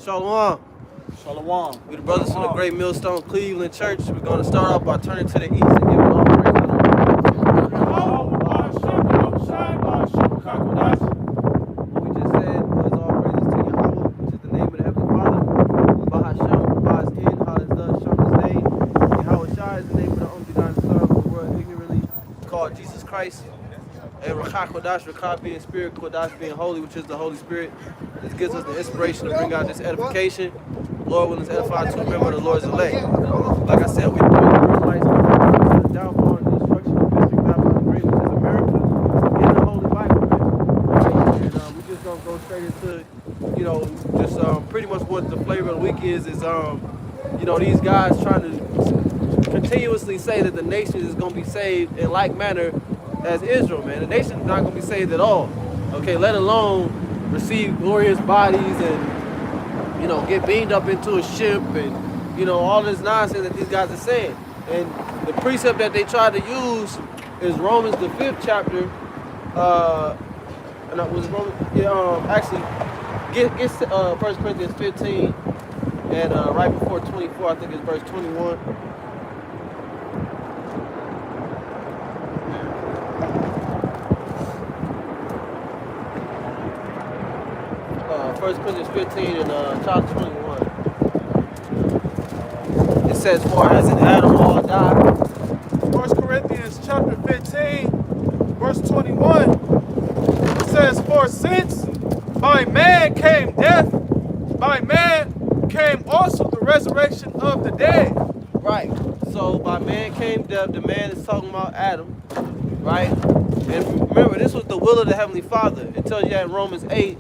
Shalom. Shalom. We're the brothers from the Great Millstone Cleveland Church. We're going to start off by turning to the east and giving all praise and honor. What we just said was all praises to Yahweh, which is the name of the Heavenly Father. Bahashem, Bah's in, Ha'is does, Shem's name. Yahweh Shai is the name of the only begotten Son of the world, ignorantly called Jesus Christ. And Rakha Kodash, Rakha being spirit, Kodash being holy, which is the Holy Spirit. This gives us the inspiration to bring out this edification. Lord willing, edify to remember the Lord's elect. Like I said, we bring the lights to the downfall and destruction of District Babylon the Great, which is America, in the Holy Bible. And we just gonna go straight into, just pretty much what the flavor of the week is these guys trying to continuously say that the nation is gonna be saved in like manner as Israel, man. The nation's not gonna be saved at all. Okay, let alone receive glorious bodies and get beamed up into a ship and all this nonsense that these guys are saying. And the precept that they try to use is Romans the 5th chapter. And that was Romans. Get 1 Corinthians 15 and right before 24, I think it's verse 21. 1 Corinthians 15 and chapter 21. It says, "For as in Adam all died." 1 Corinthians chapter 15, verse 21. It says, "For since by man came death, by man came also the resurrection of the dead." Right. So by man came death. The man is talking about Adam. Right. And remember, this was the will of the Heavenly Father. It tells you that in Romans 8.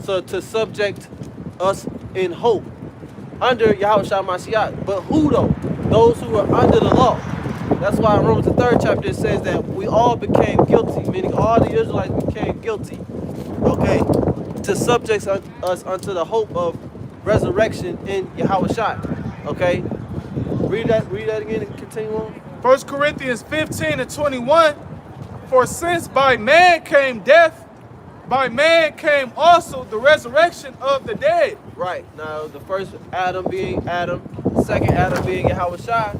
So to subject us in hope under Yahweh Shai Mashiach. But who though? Those who are under the law. That's why in Romans the 3rd chapter it says that we all became guilty, meaning all the Israelites became guilty. Okay, to subject us unto the hope of resurrection in Yahweh Shai. Okay, read that again and continue on. 1 Corinthians 15 and 21. "For since by man came death, by man came also the resurrection of the dead." Right. Now, the first Adam being Adam, second Adam being Yahweh Shai,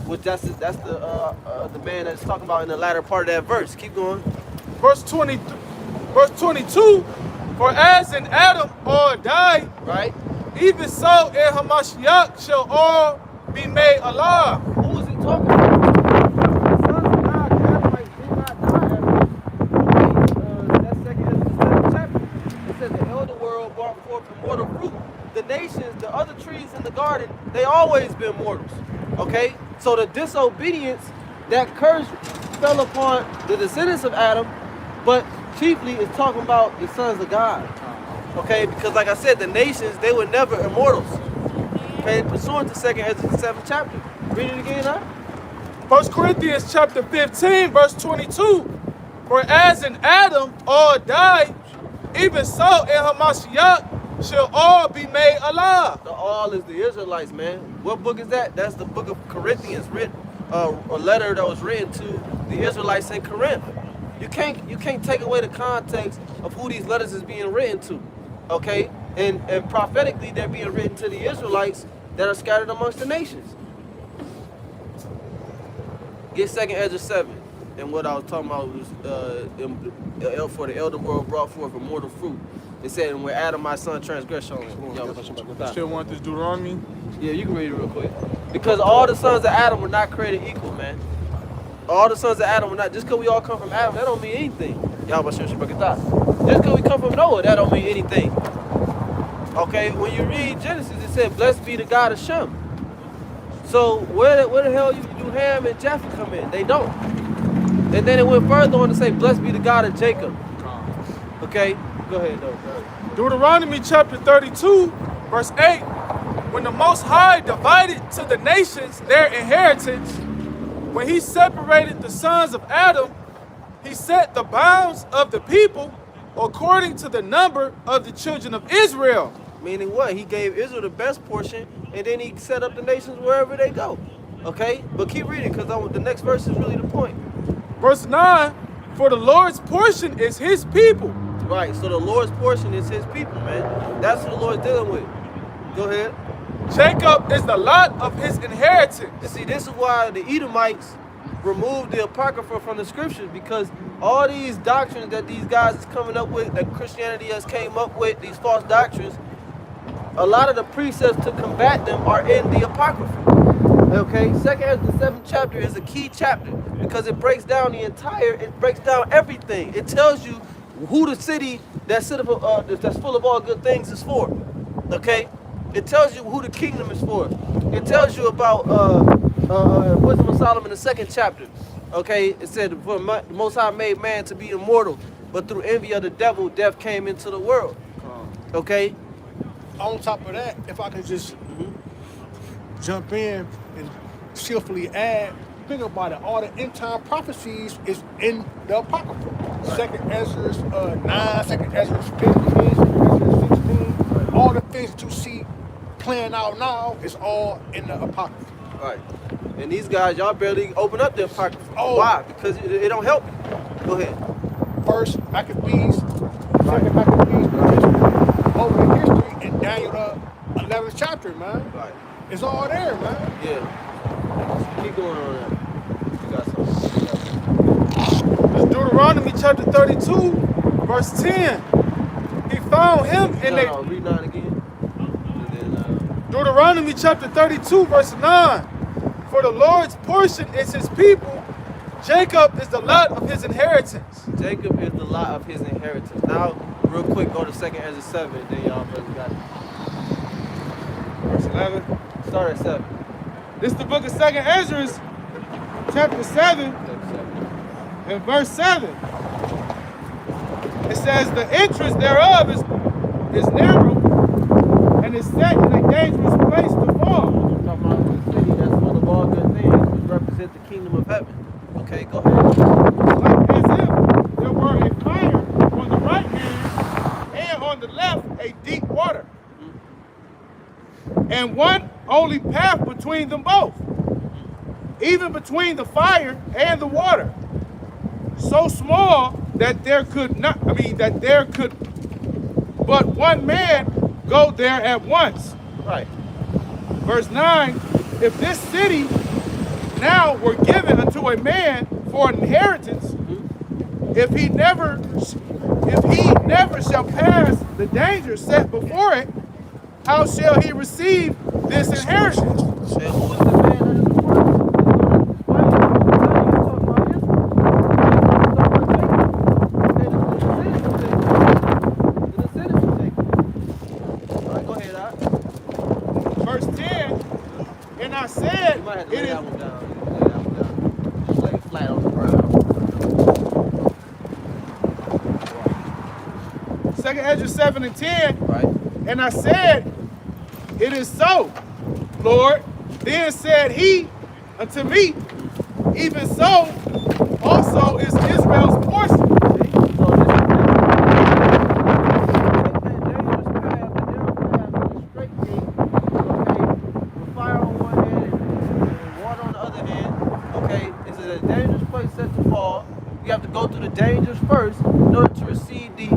which that's the man that's talking about in the latter part of that verse. Keep going. Verse 22. "For as in Adam all die, Right. even so in Hamashiach shall all be made alive." Who is he talking about? The sons of God, the Adamites did not die. That's second Ezra 7th chapter. It says the elder world brought forth immortal fruit. The nations, the other trees in the garden, they always been mortals. Okay? So the disobedience, that curse fell upon the descendants of Adam, but chiefly it's talking about the sons of God. Okay? Because like I said, the nations, they were never immortals. Okay? Pursuant to second Ezra 7th chapter. Read it again, huh? 1 Corinthians chapter 15, verse 22. "For as in Adam all died, even so in Hamashiach shall all be made alive." The all is the Israelites, man. What book is that? That's the book of Corinthians, written a letter that was written to the Israelites in Corinth. You can't take away the context of who these letters is being written to. Okay? And prophetically they're being written to the Israelites that are scattered amongst the nations. Get 2nd Ezra 7. And what I was talking about was for the elder world brought forth immortal fruit. It said, "And when Adam my son transgressed on him." Still want this Deuteronomy? Yeah, you can read it real quick. Because all the sons of Adam were not created equal, man. All the sons of Adam were not, just because we all come from Adam, that don't mean anything. Just because we come from Noah, that don't mean anything. Okay, when you read Genesis, it said, "Blessed be the God of Shem." So where the hell do Ham and Japheth come in? They don't. And then it went further on to say, "Blessed be the God of Jacob." Okay, go ahead though. Deuteronomy chapter 32, verse 8. "When the Most High divided to the nations their inheritance, when he separated the sons of Adam, he set the bounds of the people according to the number of the children of Israel." Meaning what? He gave Israel the best portion, and then he set up the nations wherever they go. Okay? But keep reading, because the next verse is really the point. Verse 9, "For the Lord's portion is his people." Right, so the Lord's portion is his people, man. That's what the Lord's dealing with. Go ahead. Jacob is the lot of his inheritance. And see, this is why the Edomites removed the Apocrypha from the scriptures, because all these doctrines that these guys is coming up with, that Christianity has came up with, these false doctrines, a lot of the precepts to combat them are in the Apocrypha. Okay, Second Ezra, the 7th chapter is a key chapter because it breaks down it breaks down everything. It tells you who the city that's full of all good things is for. Okay, it tells you who the kingdom is for. It tells you about Wisdom of Solomon, the 2nd chapter. Okay, it said, for the Most High made man to be immortal, but through envy of the devil, death came into the world. Okay. On top of that, if I could just jump in and skillfully add, think about it, all the end time prophecies is in the Apocrypha. Right. Second Ezra 9, Second Ezra 15, Second Ezra 16, all the things that you see playing out now is all in the Apocrypha. Right. And these guys, y'all barely open up the Apocrypha. Oh. Why? Because it don't help you. Go ahead. First Maccabees, Second Maccabees, over the history in Daniel 11th chapter, man. Right. It's all there, man. Yeah. Keep going on that. You got something. It's Deuteronomy chapter 32, verse 10. He found him in No, read 9 again. And then, Deuteronomy chapter 32, verse 9. For the Lord's portion is his people. Jacob is the lot of his inheritance. Jacob is the lot of his inheritance. Now, real quick, go to 2nd Ezra 7. Then y'all brothers got it. Verse 11. Start at 7. This is the book of 2nd Ezra, chapter 7, and verse 7. It says, the entrance thereof is narrow, and is set in a dangerous place to fall. We're talking about the city that's full of all good things, which represent the kingdom of heaven. Okay, go ahead. Like as if there were a fire on the right hand, and on the left a deep water. And one only path between them both, even between the fire and the water, so small that there could but one man go there at once. Right. Verse 9, if this city now were given unto a man for an inheritance, if he never shall pass the danger set before it, how shall he receive this inheritance? And who is the man that is the Alright, go ahead, Al. Verse 10, and I said, You might have to it lay is that one down. Lay that one down. Just lay it flat on the ground. 2nd Ezra 7 and 10, Right. and I said, it is so, Lord. Then said he unto me, even so also is Israel's portion. See? So this is that dangerous path, the narrow path, and the straight gate, okay, with fire on one hand and water on the other hand, okay, it's a dangerous place set to fall. You have to go through the dangers first in order to receive the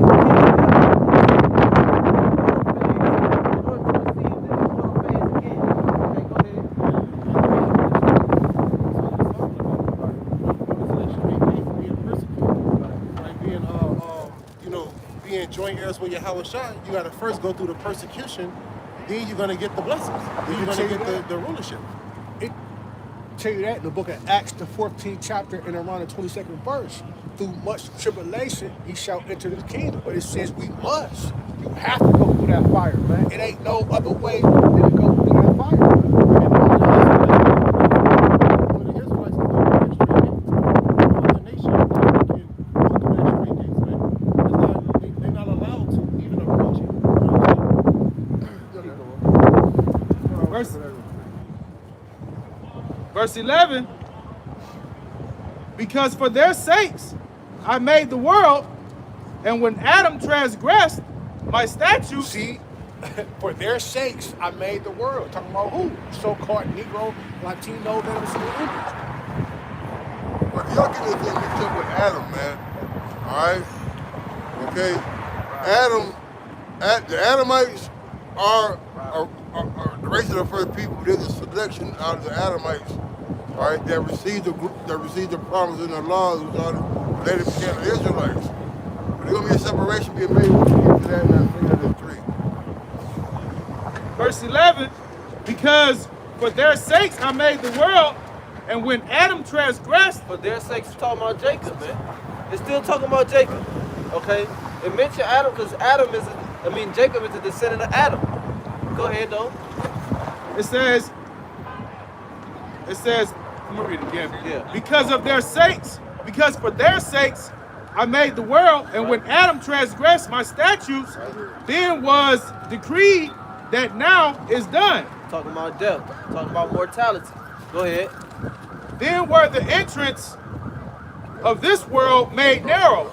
joint heirs with Yahweh Shai, you got to first go through the persecution, then you're going to get the blessings. Then you're going to get the rulership. It tell you that in the book of Acts, the 14th chapter and around the 22nd verse. Through much tribulation, he shall enter the kingdom. But it says we must. You have to go through that fire, man. It ain't no other way than to go through that fire, man. Verse 11, because for their sakes I made the world, and when Adam transgressed my statutes. See, for their sakes I made the world. Talking about who? So-called Negro, Latino, Venezuelan Indians. Well, y'all get this thing mixed up with Adam, man. All right? Okay? The Adamites are the race of the first people, there's a selection out of the Adamites, all right, that received the promise and the laws that later became the Israelites. But there's gonna be a separation being made when we get to that in Isaiah 3. Verse 11, because for their sakes I made the world, and when Adam transgressed, For their sakes, it's talking about Jacob, man. It's still talking about Jacob. Okay? It mentioned Adam because Jacob is a descendant of Adam. Go ahead, though. it says, I'm gonna read it again. Yeah. Because for their sakes I made the world, and when Adam transgressed my statutes, then was decreed that now is done. Talking about death. Talking about mortality. Go ahead. Then were the entrance of this world made narrow,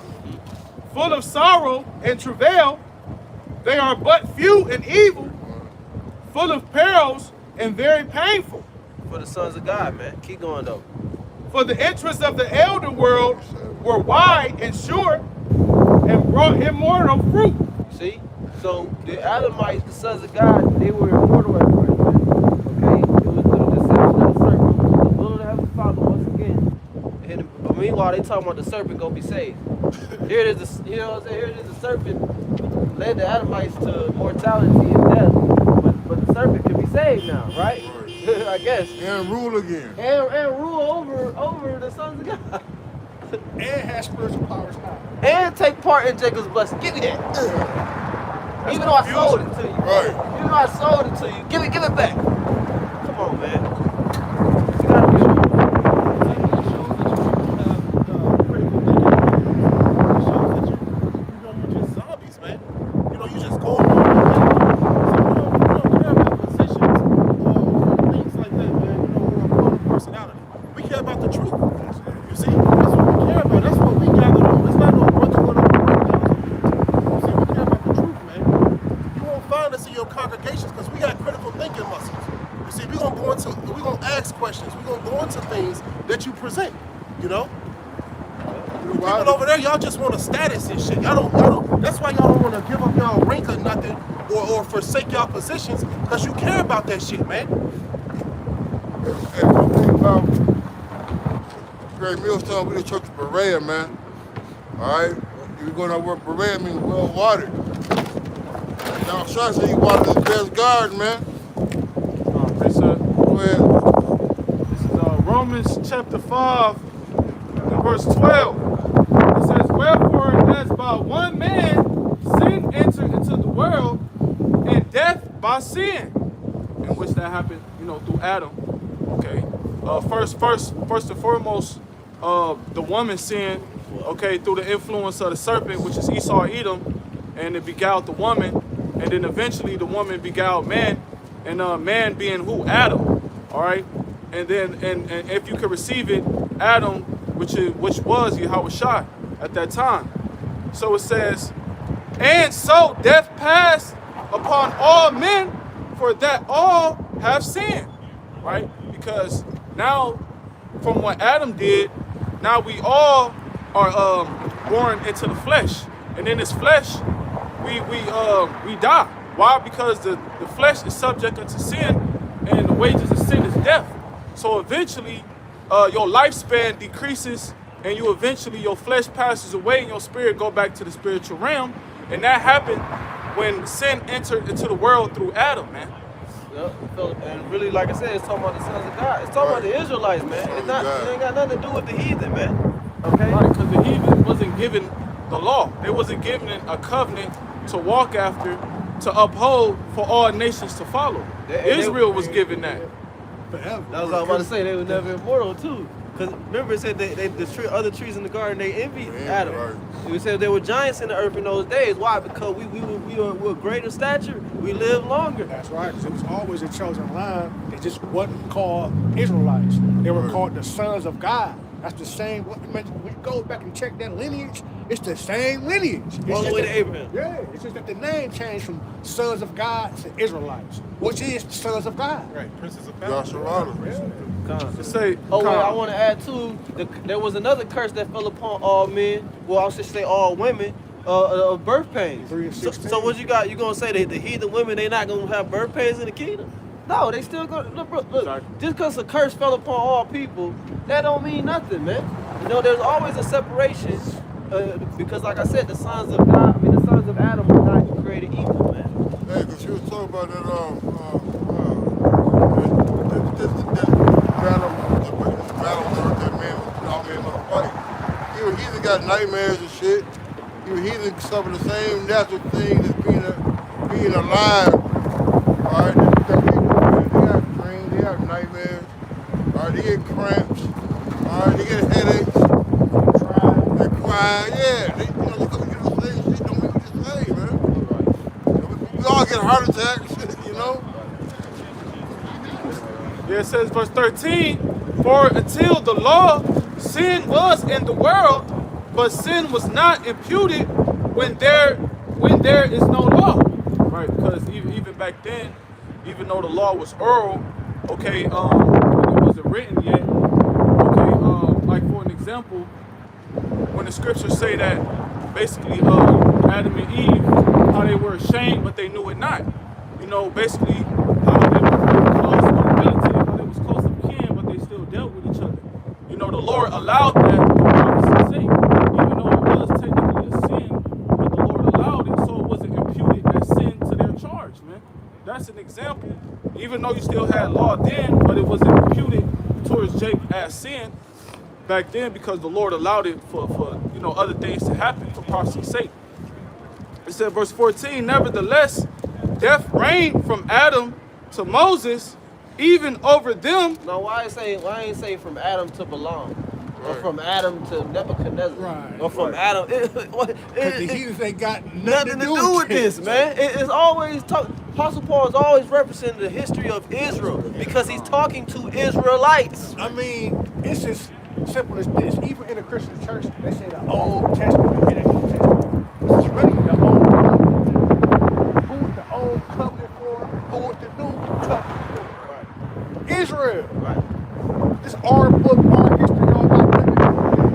full of sorrow and travail. They are but few and evil, full of perils and very painful. For the sons of God, man. Keep going, though. For the entrance of the elder world were wide and sure, and brought immortal fruit. See? So, the Adamites, the sons of God, they were immortal at first, man. Okay? It was through the deception of the serpent. The will of the Heavenly Father once again. But meanwhile, they talking about the serpent gonna be saved. Here it is, you know what I'm saying? Here it is, the serpent led the Adamites to mortality and death. But the serpent can be saved now, right? I guess. And rule again. And rule over the sons of God. And has spiritual powers now. And take part in Jacob's blessing. Give me that. Even though I sold it to you. Right. Even though I sold it to you. Give it back. Come on, man. You gotta be y'all just want a status and shit. Y'all don't. That's why y'all don't want to give up y'all rank or nothing, or forsake y'all positions, because you care about that shit, man. And one thing about Greg Mills told me the church of Berea, man. All right, you're going to where Berea means well watered. Now, Sean said he watered the best garden, man. Yes, sir. Go ahead. This is Romans chapter 5, and verse 12. It says, wherefore as by one man sin entered into the world, and death by sin. In which that happened, through Adam. Okay. First and foremost, the woman sinned, okay, through the influence of the serpent, which is Esau Edom, and it beguiled the woman, and then eventually the woman beguiled man, and man being who? Adam. All right. And then and if you could receive it, Adam, which was Yahushua at that time. So it says, and so death passed upon all men, for that all have sinned, right? Because now, from what Adam did, now we all are born into the flesh, and in this flesh, we die. Why? Because the flesh is subject unto sin, and the wages of sin is death. So eventually, your lifespan decreases, and your flesh passes away, and your spirit go back to the spiritual realm. And that happened when sin entered into the world through Adam, man. Yep. And really, like I said, it's talking about the sons of God. It's talking about the Israelites, man. It ain't got nothing to do with the heathen, man. Okay? Right, because the heathen wasn't given the law. They wasn't given a covenant to walk after, to uphold for all nations to follow. Israel was given that. Forever. That was what I was about to say. They were never immortal, too. Because remember, it said the other trees in the garden, they envied Adam. Right. It said there were giants in the earth in those days. Why? Because we were greater stature. We lived longer. That's right. Because it was always a chosen line. They just wasn't called Israelites. They were called the sons of God. That's the same. When you go back and check that lineage, it's the same lineage. All the way to Abraham. Yeah. It's just that the name changed from sons of God to Israelites, which is sons of God. Right. Princes of God. To say, wait, I want to add too, there was another curse that fell upon all men, well I should say all women, of birth pains. 3 and So, 16. so what you got? You gonna say that the heathen women they not gonna have birth pains in the kingdom? No, they still gonna look. Exactly. Just because a curse fell upon all people, that don't mean nothing, man. You know, there's always a separation because, like I said, the sons of God, the sons of Adam were not created equal, man. Hey, because you was talking about that, this battle that man was out there in the fight. Even heathen got nightmares and shit. Even heathen suffer the same natural thing as being alive. All right, they have dreams, they have nightmares. All right, they get cramps. All right, they get headaches. They cry. Yeah, they, look up and get the same shit. Don't make it the same, man. We all get heart attacks, you know. Yeah, it says verse 13, for until the law, sin was in the world, but sin was not imputed when there is no law. Right, because even back then, even though the law was oral, okay, it wasn't written yet. Okay, like for an example, when the scriptures say that basically Adam and Eve, how they were ashamed, but they knew it not. You know, basically how they were close in relative, how they was close of kin, but they still dealt with each other. You know, the Lord allowed that for prophecy's sake, even though it was technically a sin, but the Lord allowed it so it wasn't imputed as sin to their charge, man. That's an example. Even though you still had law then, but it wasn't imputed towards Jacob as sin back then because the Lord allowed it for other things to happen for prophecy's sake. It said, verse 14, nevertheless, death reigned from Adam to Moses, even over them. Now, why ain't say from Adam to Balaam? Or from Adam to Nebuchadnezzar? Right. Or from Adam? Because the heathens ain't got Nothing to do with this, man. It's always Apostle Paul is always representing the history of Israel because he's talking to Israelites. I mean, it's as simple as this. Even in a Christian church, they say the Old Testament and the New Testament. It's really the Old Covenant. Who's the Old Covenant for? Who is the New Covenant for? Right. Israel. Right. This our book, our history, all that.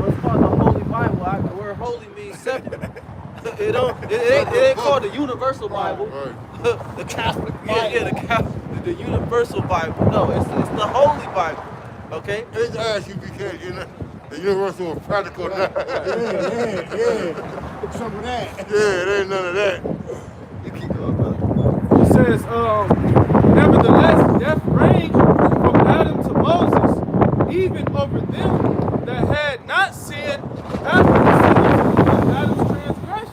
It's called the Holy Bible. The word holy means separate. It ain't called the Universal Bible. Right. The Catholic Bible. The Universal Bible. No, it's the Holy Bible. Okay? His ass you became, the universal and practical. Yeah. Some of that. Yeah, it ain't none of that. You keep going, brother. It says, nevertheless, death reigned from Adam to Moses, even over them that had not sinned after the sin of Adam's transgression.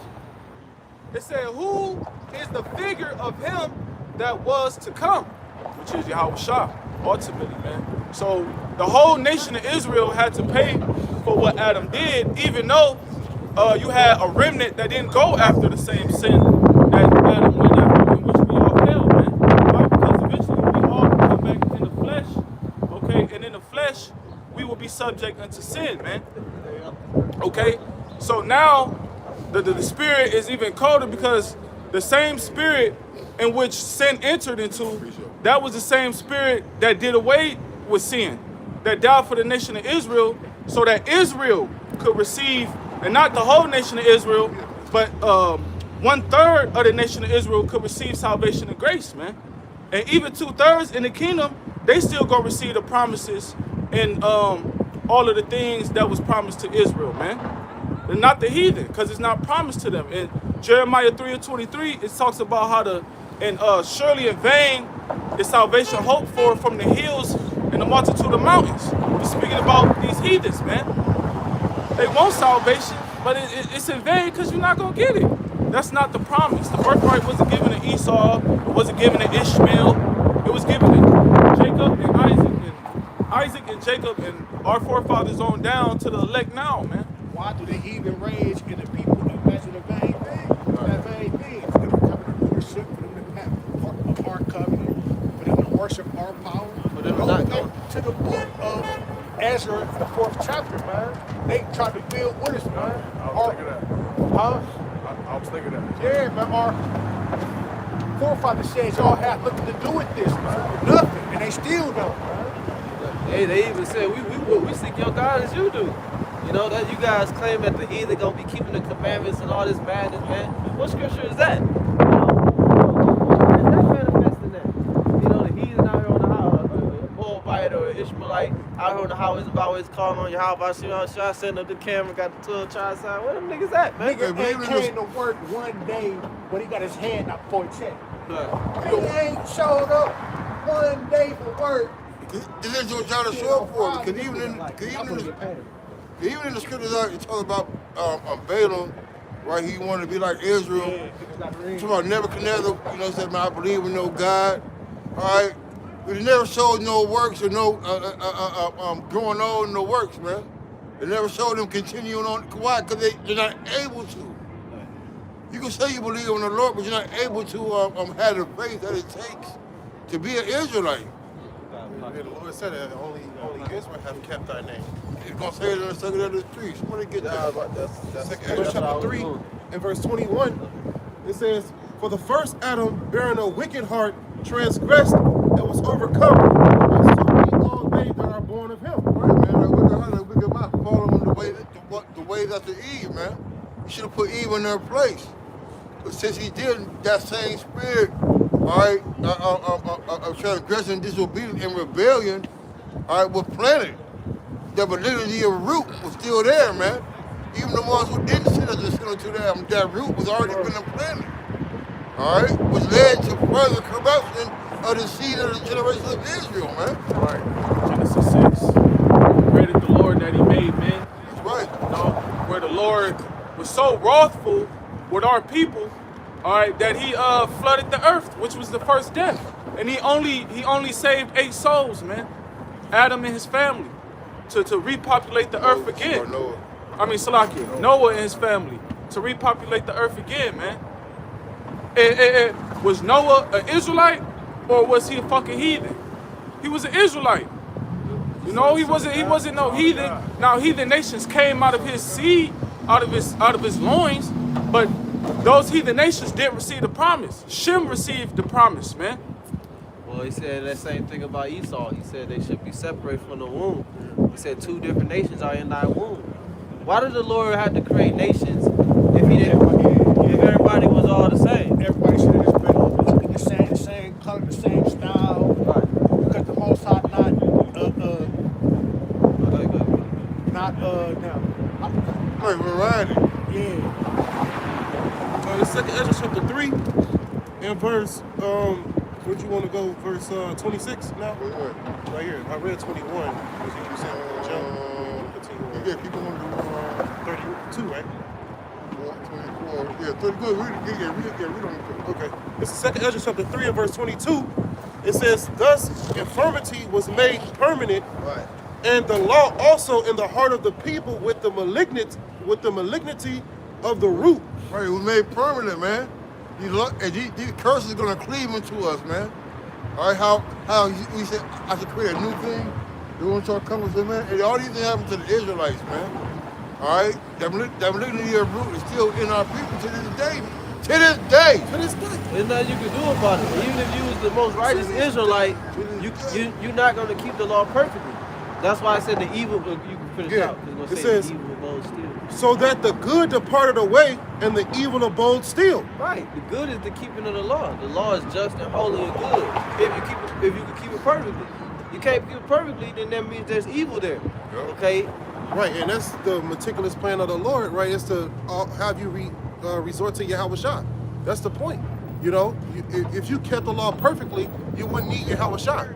It said, who is the figure of him that was to come, which is Yahushua, ultimately, man. So the whole nation of Israel had to pay for what Adam did, even though you had a remnant that didn't go after the same sin that Adam went after, in which we all fell, man. Right? Because eventually we all come back in the flesh, okay? And in the flesh, we will be subject unto sin, man. Okay? So now the spirit is even colder because the same spirit in which sin entered into, that was the same spirit that did away with sin, that died for the nation of Israel, so that Israel could receive, and not the whole nation of Israel, but 1/3 of the nation of Israel could receive salvation and grace, man. And even 2/3 in the kingdom, they still gonna receive the promises and all of the things that was promised to Israel, man. And not the heathen, because it's not promised to them. In Jeremiah 3:23, it talks about how surely in vain is salvation hoped for from the hills and the multitude of mountains. We're speaking about these heathens, man. They want salvation, but it's in vain because you're not going to get it. That's not the promise. The birthright wasn't given to Esau. It wasn't given to Ishmael. It was given to Jacob and Isaac and Jacob and our forefathers on down to the elect now, man. Why do the heathen rage and the people imagine a vain thing? That vain thing. For them to come to worship, for them to have our covenant, for them to worship our power. For them to not go to the book of Ezra, the 4th chapter, man. They tried to build with us, man. I was thinking that. Huh? I was thinking that. Yeah, man. Our forefathers said y'all had nothing to do with this, man. Nothing. And they still don't, man. They even said we seek your God as you do. You You know that you guys claim that the heathen gonna be keeping the commandments and all this madness, man. What scripture is that? Where's that manifesting that? You know, the heathen out here on the highway, a Moabite or an Ishmaelite out here on the highways about his calling on your house. You know, should setting up the camera, got the 12 child sign. Where them niggas at, man? Nigga ain't came to work one day when he got his hand up for a check. Right. He ain't showed up one day for work. This is what y'all trying to show for. Because even in the scriptures, you talk about Balaam, right? He wanted to be like Israel. Talk about Nebuchadnezzar, you know, said, man, I believe in no God. All right? But he never showed no works or no going on no works, man. They never showed them continuing on. Why? Because they're not able to. You can say you believe in the Lord, but you're not able to have the faith that it takes to be an Israelite. The Lord said that only Israel have kept thy name. He's going to say it in the second of the streets. Somebody get that. Second Ezra chapter 3 and verse 21, it says, for the first Adam, bearing a wicked heart, transgressed and was overcome. And so we all they that are born of him. Right, man. That wicked heart, that wicked mouth, following the way after Eve, man. You should have put Eve in her place. But since he did, that same spirit, all right, of transgression, disobedience, and rebellion, all right, was planted. The validity of root was still there, man. Even the ones who didn't sin as a sinner to them, that root was already been implanted. All right, which led to further corruption of the seed of the generation of Israel, man. Right. Genesis 6. Credit the Lord that he made, man. That's right. You know, where the Lord was so wrathful with our people, all right, that he flooded the earth, which was the first death. And he only saved 8 souls, man. Adam and his family. To repopulate the earth again. Noah. I mean, Salakia, Noah and his family, to repopulate the earth again, man. Was Noah an Israelite, or was he a fucking heathen? He was an Israelite. You know, he wasn't no heathen. Now, heathen nations came out of his seed, out of his loins, but those heathen nations didn't receive the promise. Shem received the promise, man. Well, he said that same thing about Esau. He said they should be separated from the womb. He said 2 different nations are in thy womb. Why did the Lord have to create nations if he didn't? If everybody was all the same? Everybody should have just been looking the same color, the same style. Right. Because the Most High now. Right, variety. Yeah. The second Ezra chapter 3 and verse, where'd you want to go? Verse 26 now? Right here. I read 21. Because you said jump. Yeah, keep on doing 32, right? 24. Yeah, 30 good. Read it. Okay. It's the second Ezra chapter 3 and verse 22. It says, thus infirmity was made permanent, Right. and the law also in the heart of the people with the malignity of the root. Right, it was made permanent, man. These curses are gonna cleave into us, man. All right, how we said I should create a new thing. You want to start coming to man? And all these things happen to the Israelites, man. All right, that malignity of root is still in our people to this day. To this day. There's nothing you can do about it. Even if you was the most righteous Israelite, you're not going to keep the law perfectly. That's why I said the evil, you can finish out. It says, the evil abode still. so that the good departed away and the evil abode still. Right. The good is the keeping of the law. The law is just and holy and good. If you can keep it perfectly. You can't keep it perfectly, then that means there's evil there. Okay? Right, and that's the meticulous plan of the Lord, right? Is to have you resort to Yahweh Shah. That's the point. You know, if you kept the law perfectly, you wouldn't need Yahweh Shah.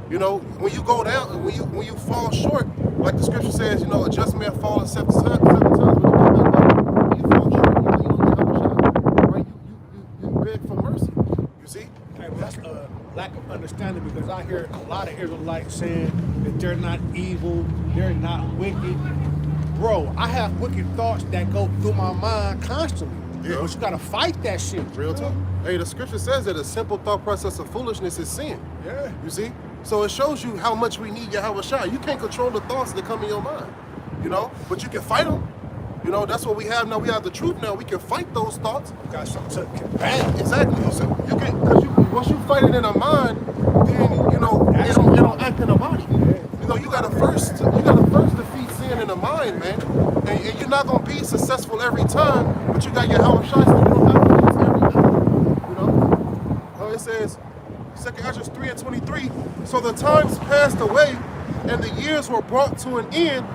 You know, when you go down, when you fall short, like the scripture says, you know, a just man falls 7 times, but when you fall short, you lean on Yahweh Shah, right? You beg for mercy. You see? Hey, well, that's a lack of understanding, because I hear a lot of Israelites saying that they're not evil, they're not wicked. Bro, I have wicked thoughts that go through my mind constantly. Yeah. But you gotta fight that shit. Real talk. Hey, the scripture says that a simple thought process of foolishness is sin. Yeah. You see? So it shows you how much we need Yahweh Shah. You can't control the thoughts that come in your mind, you know, but you can fight them. You know, that's what we have now. We have the truth now. We can fight those thoughts. You got something to combat. Exactly. So you can, because once you fight it in the mind, then, you know, it don't act in the body. You know, you gotta first defeat sin hand and a mind, man. And you're not gonna be successful every time, but you got your Howard Shine, so you don't have to lose every time. You know? It says, 2 Ezra 3:23. So the times passed away, and the years were brought to an end.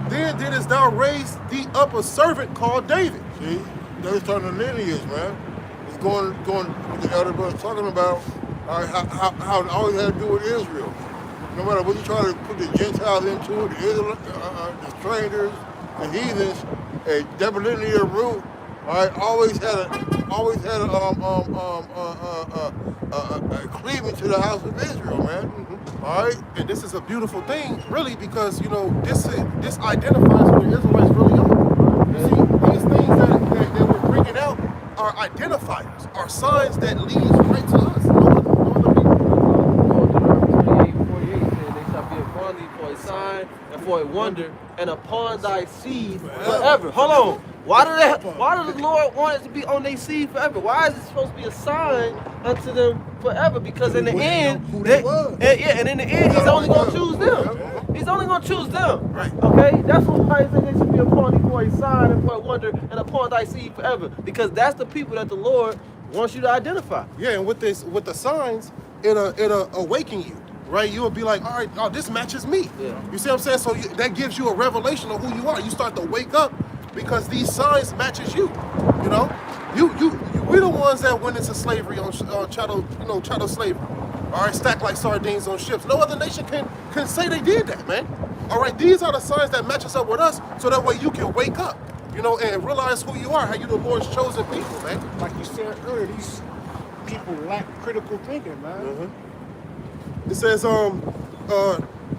Then didst thou raise thee up a servant called David. See, that's talking to lineage, man. It's going what the elder brother's talking about, how it always had to do with Israel. No matter what you try to put the Gentiles into it, the Israel, the strangers, the heathens, that linear root, all right, always had a cleavage to the house of Israel, man. All right, and this is a beautiful thing, really, because you know this identifies who the Israelites really are. You see, these things that we're bringing out are identifiers, are signs that leads right to us. No other people. 28:48 said, they shall be upon thee for a sign and for a wonder, and upon thy seed forever. Hold on. Why does the Lord want it to be on their seed forever? Why is it supposed to be a sign unto them forever? Because in the end, and in the end, he's only gonna choose them. He's only gonna choose them. Right. Okay? That's why he said they should be upon thee for a sign and for a wonder, and upon thy seed forever. Because that's the people that the Lord wants you to identify. Yeah, and with the signs, it'll awaken you. Right, you will be like, all right, oh, this matches me. Yeah. You see what I'm saying? So that gives you a revelation of who you are. You start to wake up because these signs matches you. You know, we're the ones that went into slavery on chattel slavery. All right, stacked like sardines on ships. No other nation can say they did that, man. All right, these are the signs that matches up with us, so that way you can wake up, you know, and realize who you are, how you the Lord's chosen people, man. Like you said earlier, these people lack critical thinking, man. Mm-hmm. It says,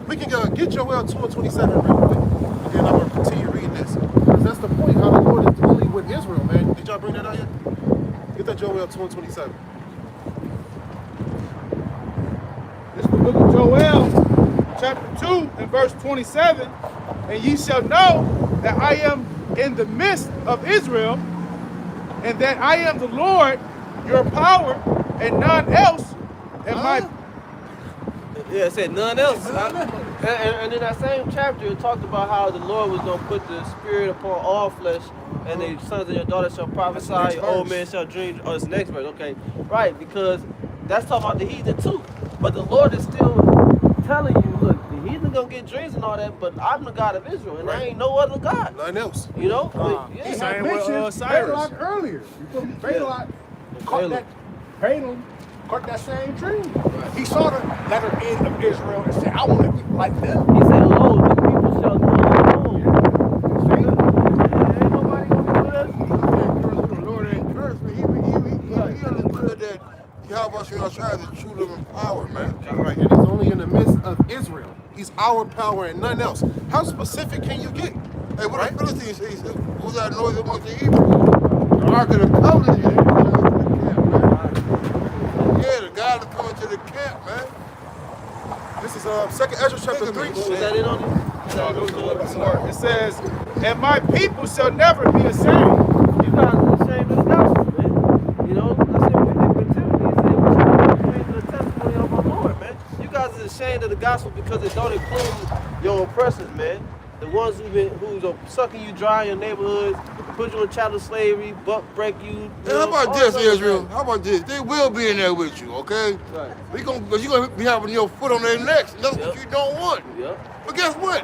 we can get Joel 2:27 real quick, and then I'm gonna continue reading this. Because that's the point, how the Lord is dealing with Israel, man. Did y'all bring that out yet? Get that Joel 2:27. This is the book of Joel, chapter 2 and verse 27. And ye shall know that I am in the midst of Israel, and that I am the Lord, your power, and none else. And my Yeah, it said none else. And in that same chapter, it talked about how the Lord was going to put the Spirit upon all flesh, and the sons and your daughters shall prophesy, your old men shall dream. Oh, it's the next verse, okay. Right, because that's talking about the heathen too. But the Lord is still telling you, look, the heathen going to get dreams and all that, but I'm the God of Israel, and there ain't no other God. Nothing else. You know? He Yeah. had mentioned Balak earlier. Balak caught that Balaam caught that same dream. Right. He saw the letter end of Israel and said, I want to be like them. He said, lo, the people shall know alone. Ain't nobody going to do that. the Lord encouraged me. He understood that Yahweh Shai is the true living power, man. Right, and he's only in the midst of Israel. He's our power and nothing else. How specific can you get? Hey, what the Philistines say? He said, who's that noise amongst the Hebrews? The Ark of the Covenant is coming to the camp, man. Yeah, the God is coming to the camp, man. This is 2 Ezra chapter 3. Was that it on it? It says, and my people shall never be ashamed. You guys are ashamed of the gospel, man. You know, that's what we did with Timothy. He said, we should be ashamed of the testimony of our Lord, man. You guys are ashamed of the gospel because it don't include your oppressors, man. The ones who's sucking you dry in your neighborhoods, put you in chattel slavery, buck break you. Hey, how about this, Israel? How about this? They will be in there with you, okay? Right. But you're gonna be having your foot on their necks, and that's what you don't want. Yep. But guess what?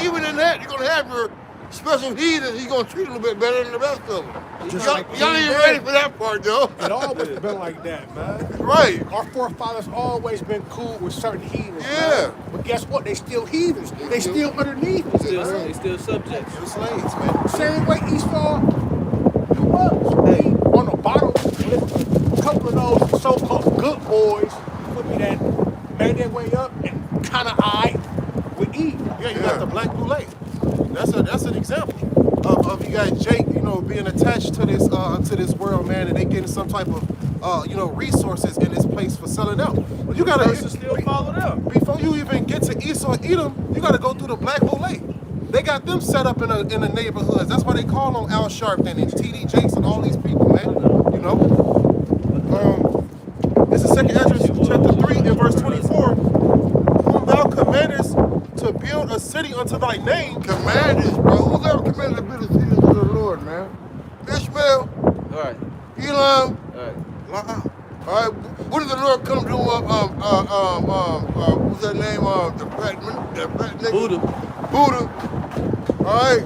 Even in that, you're gonna have your special heathens. He's gonna treat a little bit better than the rest of them. Just Y'all like ain't even ready for that part, though. It always been like that, man. Right. Our forefathers always been cool with certain heathens. Yeah. Man. But guess what? They still heathens. They still underneath. They still subjects. You're slaves, man. Same way Esau was. Hey, on the bottom, a couple of those so-called good boys that made their way up and kind of eyed with Eve. Yeah, you got the black boule. That's an example of you got Jake, you know, being attached to this world, man, and they getting some type of resources in this place for selling out. But you gotta Still follow them. before you even get to Esau and Edom, you gotta go through the black boule. They got them set up in the neighborhoods. That's why they call on Al Sharpton and T.D. Jakes and all these people, man. You know. This is 2 Ezra chapter 3 and verse 24. Whom thou commandest to build a city unto thy name. Commanders, bro. Who's ever commanded to build a city unto the Lord, man? Ishmael, All right. Elam. All right. All right. What did the Lord come to? What's that name? The fat nigga. Buddha. All right.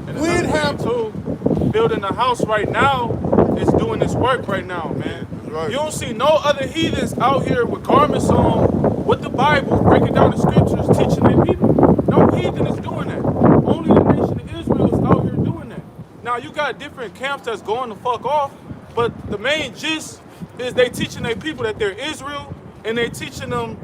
And We didn't another thing, too, building a house right now is doing this work right now, man. Right. You don't see no other heathens out here with garments on, with the Bible, breaking down the scriptures, teaching their people. No heathen is doing that. Only the nation of Israel is out here doing that. Now, you got different camps that's going the fuck off, but the main gist is they teaching their people that they're Israel, and they teaching them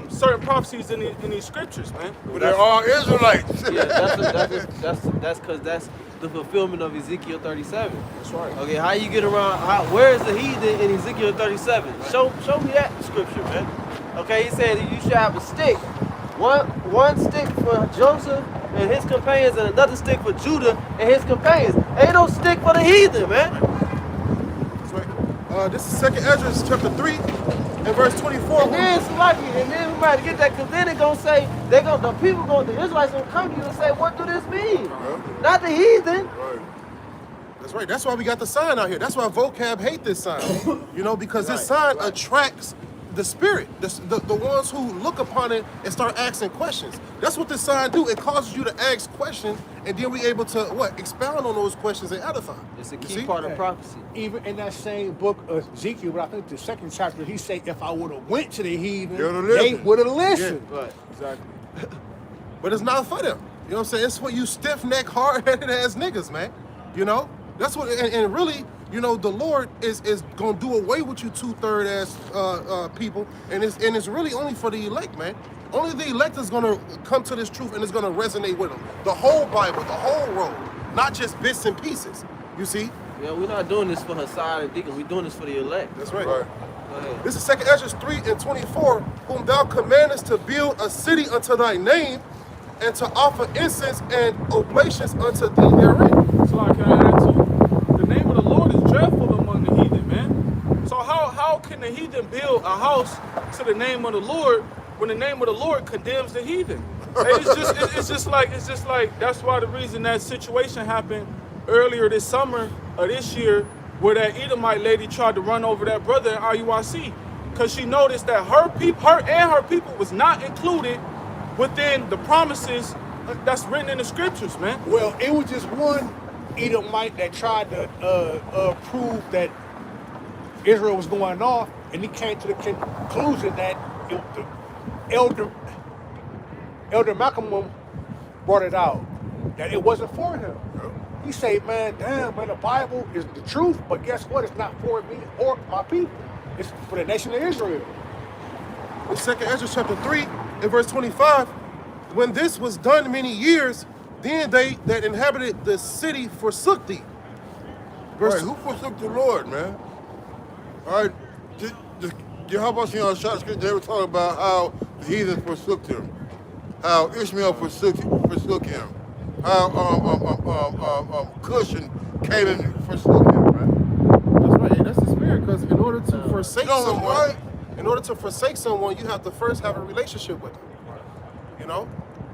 certain prophecies in these scriptures, man. But they're all Israelites. Yeah, that's because that's the fulfillment of Ezekiel 37. That's right. Okay, how you get around? Where is the heathen in Ezekiel 37? Show me that scripture, man. Okay, he said you should have a stick, one stick for Joseph and his companions, and another stick for Judah and his companions. Ain't no stick for the heathen, man. That's right. This is 2nd Ezra chapter 3 and verse 24. And then we might get that, because then they're gonna say the Israelites gonna come to you and say, what do this mean? Not the heathen. Right. That's right. That's why we got the sign out here. That's why vocab hate this sign. You know, because this sign attracts the spirit, the ones who look upon it and start asking questions. That's what this sign do. It causes you to ask questions, and then we able to expound on those questions and edify. It's a key part of prophecy. Even in that same book of Ezekiel, but I think the 2nd chapter, he say, if I would have went to the heathen, they would have listened. Yeah, right. Exactly. But it's not for them. You know what I'm saying? It's for you stiff-neck, hard-headed ass niggas, man. You know? That's what, and really, you know, the Lord is gonna do away with you 2/3 ass people, and it's really only for the elect, man. Only the elect is gonna come to this truth and it's gonna resonate with them. The whole Bible, the whole road, not just bits and pieces. You see? Yeah, we're not doing this for Hassad and Deacon. We're doing this for the elect. That's right. Right. Go ahead. This is 2nd Ezra 3 and 24, whom thou commandest to build a city unto thy name, and to offer incense and oblations unto thee therein. So like, can I add too? The name of the Lord is dreadful among the heathen, man. So how can the heathen build a house to the name of the Lord when the name of the Lord condemns the heathen? Hey, it's just like that's why the reason that situation happened earlier this summer or this year, where that Edomite lady tried to run over that brother in IUIC, because she noticed that her people was not included within the promises that's written in the scriptures, man. Well, it was just one Edomite that tried to prove that Israel was going off, and he came to the conclusion that the Elder Malcolm brought it out, that it wasn't for him. He said, man, damn, man, the Bible is the truth, but guess what? It's not for me or my people. It's for the nation of Israel. In 2nd Ezra chapter 3 and verse 25, when this was done many years, then they that inhabited the city forsook thee. Right. Who forsook the Lord, man? All right. How about you on shot script? They were talking about how the heathen forsook him, how Ishmael forsook him, how Cush and Canaan forsook him, man. That's right. Hey, that's the spirit, because in order to forsake someone, right? in order to forsake someone, you have to first have a relationship with them. You know?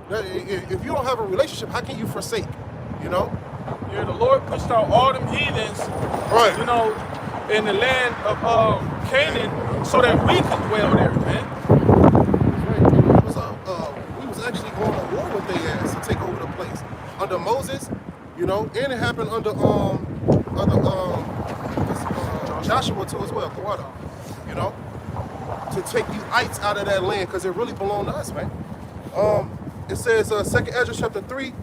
If you don't have a relationship, how can you forsake? You know? Yeah, the Lord pushed out all them heathens, Right. you know, in the land of Canaan, so that we could dwell there, man. That's right. We was actually going to war with their ass to take over the place under Moses. You know, and it happened under Joshua too as well, the water. You know, to take you ites out of that land, because it really belonged to us, man. It says 2nd Ezra chapter 3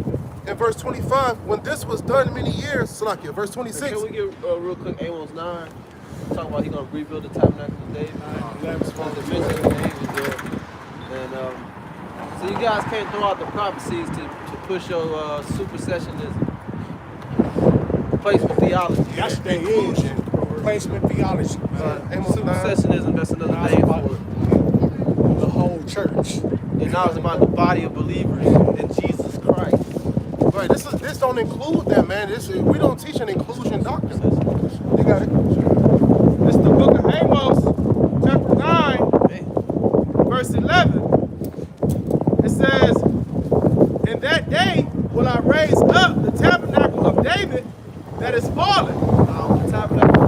and verse 25, when this was done many years, Salakia, verse 26. Can we get real quick Amos 9? Talking about he's going to rebuild the tabernacle of David. The mention of David there. And so you guys can't throw out the prophecies to push your supersessionism. Placement theology. That's the illusion. Placement theology. Amos 9. Supersessionism, that's another name for it. The whole church. And now it's about the body of believers in Jesus Christ. Right, this don't include that, man. We don't teach an inclusion doctrine. You got it. It's the book of Amos, chapter 9, verse 11. It says, The tabernacle.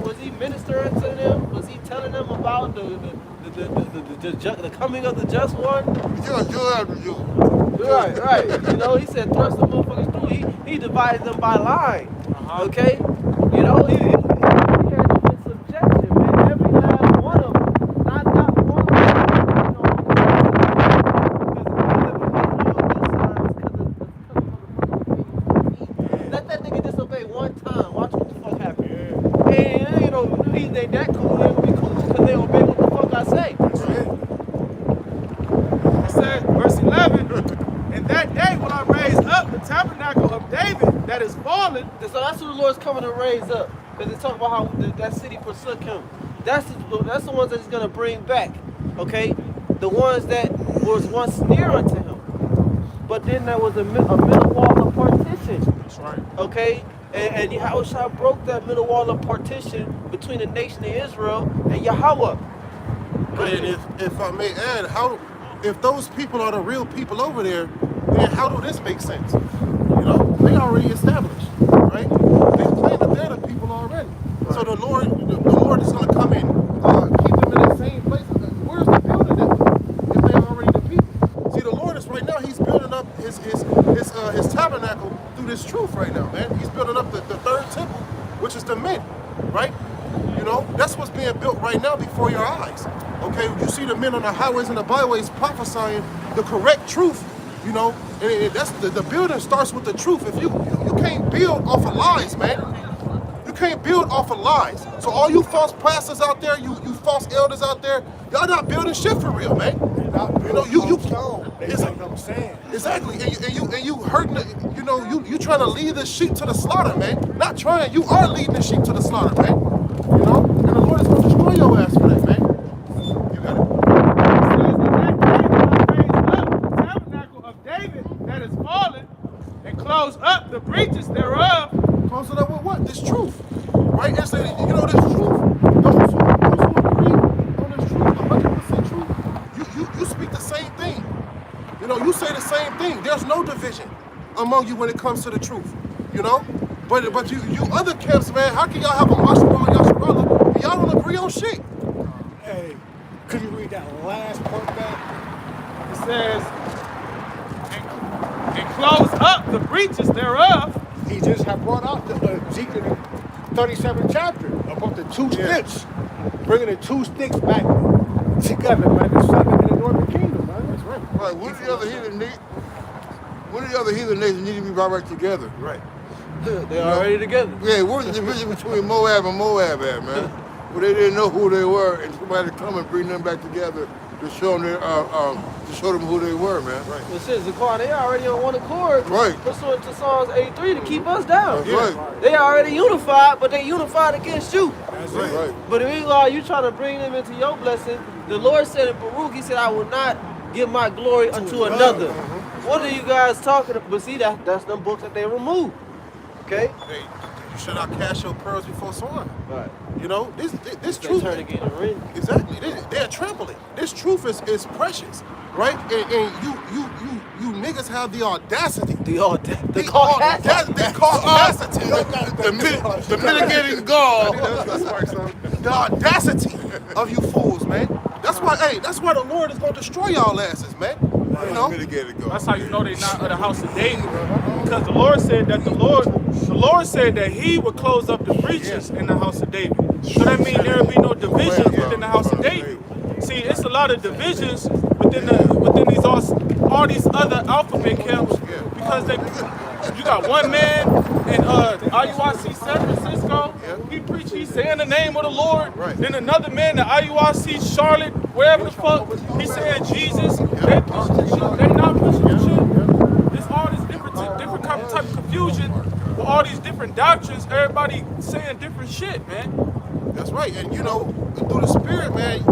Was he ministering to them? Was he telling them about the coming of the just one? Just do after you. Right. You know, he said thrust the motherfuckers through. He divided them by line. Okay? You know, he had them in subjection, man. Every last one of them. Not one of them. Let that nigga disobey one time. Watch what the fuck happens. And, you know, they that cool, they gonna be cool because they obey what the fuck I say. It says, verse 11, and that day when I raise up the tabernacle of David that is fallen. So that's who the Lord's coming to raise up. Because they talk about how that city forsook him. That's the ones that he's going to bring back. Okay? The ones that was once near unto him. But then there was a middle wall of partition. That's right. Okay? And Yahushua broke that middle wall of partition between the nation of Israel and Yahweh. And if I may add, if those people are the real people over there, then how do this make sense? You know, they already established, right? They claim that they're the people already. So the Lord is going to come in, keep them in the same place. Where's the building at if they're already the people? See, the Lord is right now. He's building up his tabernacle through this truth right now, man. He's building up the third temple, which is the men, right? You know, that's what's being built right now before your eyes. Okay, you see the men on the highways and the byways prophesying the correct truth, you know, and that's the building starts with the truth. If you can't build off of lies, man. You can't build off of lies. So all you false pastors out there, you false elders out there, y'all not building shit for real, man. You know, you exactly, and you hurting, you trying to lead the sheep to the slaughter, man. Not trying, you are leading the sheep to the slaughter, man. You know, and the Lord is going to destroy your ass for that, man. You got it. That is fallen, and close up the breaches thereof. Close it up with what? This truth, right? It's this truth. Those who agree on this truth, 100% truth, you speak the same thing. You know, you say the same thing. There's no division among you when it comes to the truth. You know, but you other camps, man, how can y'all have a Mashaba and Yasharala and y'all don't agree on shit? Hey, could you read that last part back? It says, and close up the breaches thereof. He just had brought out the Ezekiel 37th chapter about the two sticks, bringing the two sticks back together, man. The southern and the northern kingdom, man. That's right. Right, when the other heathen nations need to be brought back together? Right. They already together. Yeah, where's the division between Moab and Moab at, man? Well, they didn't know who they were, and somebody come and bring them back together to show them who they were, man. Right. Well, shit, Zakar, they already on one accord. Right. Pursuant to Psalms 83 to keep us down. That's right. They already unified, but they unified against you. That's right. But if you trying to bring them into your blessing, the Lord said in Baruch, he said, I will not give my glory unto another. What are you guys talking about? But see, that's them books that they removed. Okay? Hey, you should not cast your pearls before swine. Right. You know, this They truth. turn again and ring. Exactly. They're trampling. This truth is precious, right? And you niggas have the audacity. The audacity. The mitigating gall. The audacity of you fools, man. That's why the Lord is gonna destroy y'all asses, man. You know? That's how you know they're not of the house of David. Because the Lord said that the Lord said that he would close up the breaches in the house of David. So that means there will be no divisions within the house of David. See, it's a lot of divisions within these all these other alphabet camps because you got one man in IUIC San Francisco. He's saying the name of the Lord. Then another man in IUIC Charlotte, wherever the fuck, he's saying Jesus. They not pushing the shit. There's all this different type of confusion with all these different doctrines. Everybody saying different shit, man. That's right. And you know, through the Spirit, man,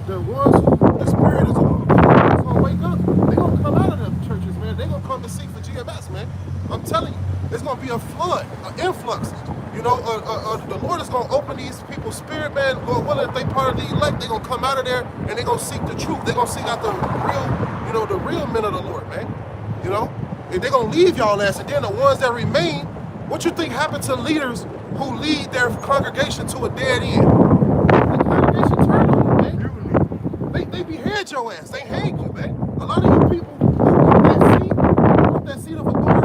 the ones the Spirit is gonna wake up. They're gonna come out of them churches, man. They're gonna come to seek for GMS, man. I'm telling you, there's gonna be a flood, an influx. You know, the Lord is gonna open these people's spirit, man. Lord willing, if they part of the elect, they're gonna come out of there and they're gonna seek the truth. They're gonna seek out the real men of the Lord, man. You know, and they're gonna leave y'all ass, and then the ones that remain, what you think happened to leaders who lead their congregation to a dead end? The congregation turned on you, man. They behead your ass. They hate you, man. A lot of you people who want that seat of authority.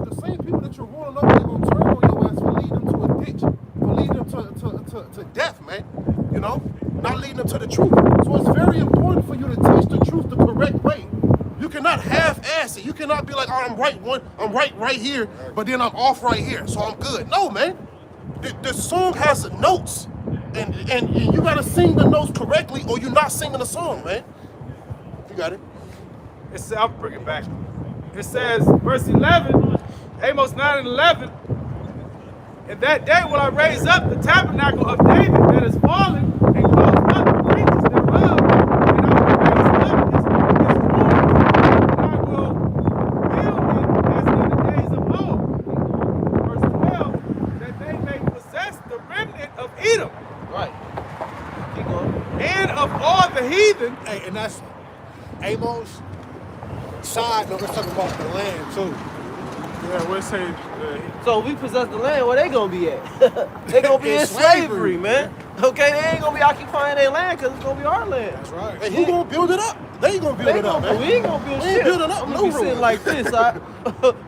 The same people that you're rolling over, they're gonna turn on your ass for leading them to a ditch, for leading them to death, man. You know, not leading them to the truth. So it's very important for you to teach the truth the correct way. You cannot half-ass it. You cannot be like, oh, I'm right here, but then I'm off right here, so I'm good. No, man. The song has notes, and you gotta sing the notes correctly, or you're not singing the song, man. You got it. I'll bring it back. It says, verse 11, Amos 9 and 11, "In that day will I raise up the tabernacle of David that is fallen, and close up the breaches thereof, and I will raise up his ruins, and I will build it as in the days of old." Verse 12, "that they may possess the remnant of Edom." Right. Keep going. "And of all the heathen." Hey, and that's Amos. Side note, let's talk about the land too. Yeah, we'll say, So we possess the land, where they gonna be at? They gonna be in slavery, man. Okay, they ain't gonna be occupying their land because it's gonna be our land. That's right. Hey, who gonna build it up? They ain't gonna build it up, man. We ain't gonna build We ain't shit. building up I'm no gonna be sitting ruins. like this,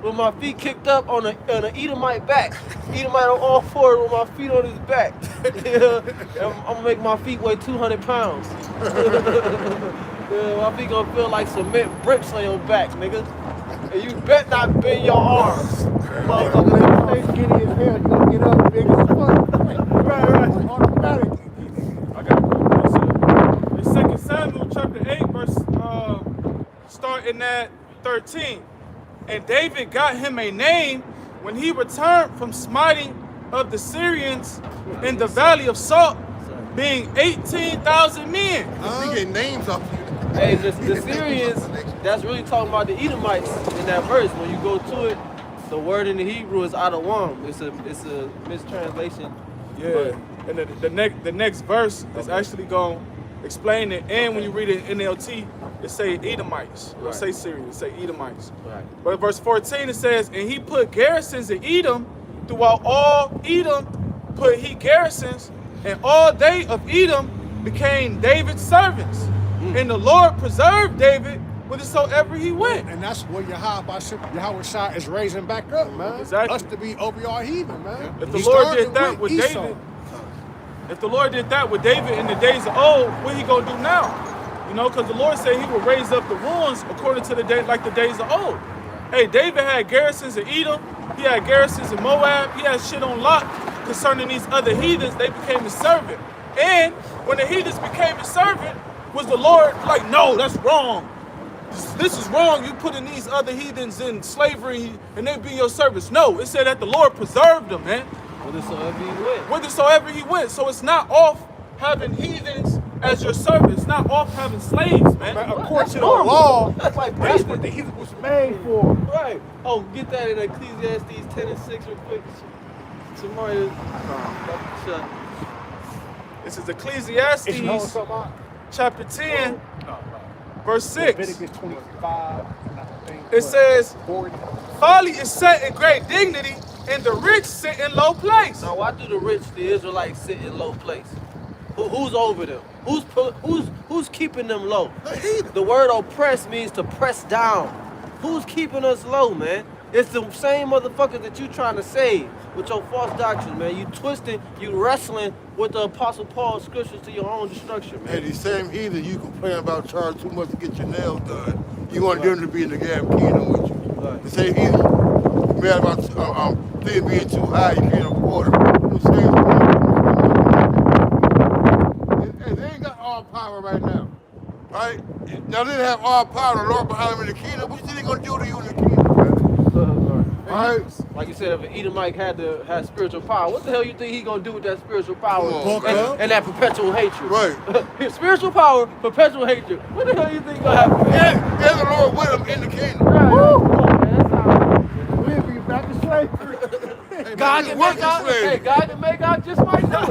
with my feet kicked up on an Edomite back. Edomite on all fours with my feet on his back. I'm gonna make my feet weigh 200 pounds. My feet gonna feel like cement bricks on your back, nigga. And you bet not bend your arms. Motherfucker, They skinny as hell, you gonna get up big as fuck. Right. Automatically. I got it. It's 2 Samuel chapter 8, verse starting at 13. "And David got him a name when he returned from smiting of the Syrians in the valley of Salt, being 18,000 men." We get names off you. hey, the Syrians, that's really talking about the Edomites in that verse. When you go to it, the word in the Hebrew is Adawam. It's a mistranslation. Yeah, and the next verse is actually going to explain it. And when you read it in NLT, it say Edomites. It don't say Syrians, it say Edomites. Right. But in verse 14 it says, "And he put garrisons in Edom, throughout all Edom put he garrisons, and all they of Edom became David's servants. And the Lord preserved David whithersoever he went." And that's what Yahweh Shai is raising back up, man. Exactly. Us to be over our heathen, man. If the He Lord started did that with Esau. David, if the Lord did that with David in the days of old, what he gonna do now? You know, because the Lord said he will raise up the ruins according to the day, like the days of old. Hey, David had garrisons in Edom, he had garrisons in Moab, he had shit on lock concerning these other heathens. They became his servant. And when the heathens became his servant, was the Lord like, no, that's wrong. This is wrong. You putting these other heathens in slavery and they be your servants. No, it said that the Lord preserved them, man. Whithersoever he went. Whithersoever he went. So it's not off having heathens as your servants. It's not off having slaves, man. According to the normal. law, That's like that's breathing. what the heathen was made for. Right. Oh, get that in Ecclesiastes 10 and 6 real quick. Somebody, shut. This is It's no Ecclesiastes something. chapter 10, verse 6. Leviticus 25. It says, 40. "Folly is set in great dignity, and the rich sit in low place." Now, why do the rich, the Israelites, sit in low place? Who's over them? Who's keeping them low? The word oppress means to press down. Who's keeping us low, man? It's the same motherfuckers that you trying to save with your false doctrine, man. You twisting, you wrestling with the Apostle Paul's scriptures to your own destruction, man. And these same heathen you complain about charge too much to get your nails done. You want them to be in the damn kingdom with you. Right. The same heathen you mad about things being too high, you can't afford them. The same and they ain't got all power right now. Right? Now they have all power, the Lord behind them in the kingdom. What you think they gonna do to you in the kingdom, man? Right? Like you said, if an Edomite had spiritual power, what the hell you think he gonna do with that spiritual power Come on, and that perpetual hatred? Right. Spiritual power, perpetual hatred. What the hell you think gonna happen? And the Lord with them in the kingdom. Right. Come on, man, that's how. We'll be back to slavery. God can make out. Hey, God can make out just might do it.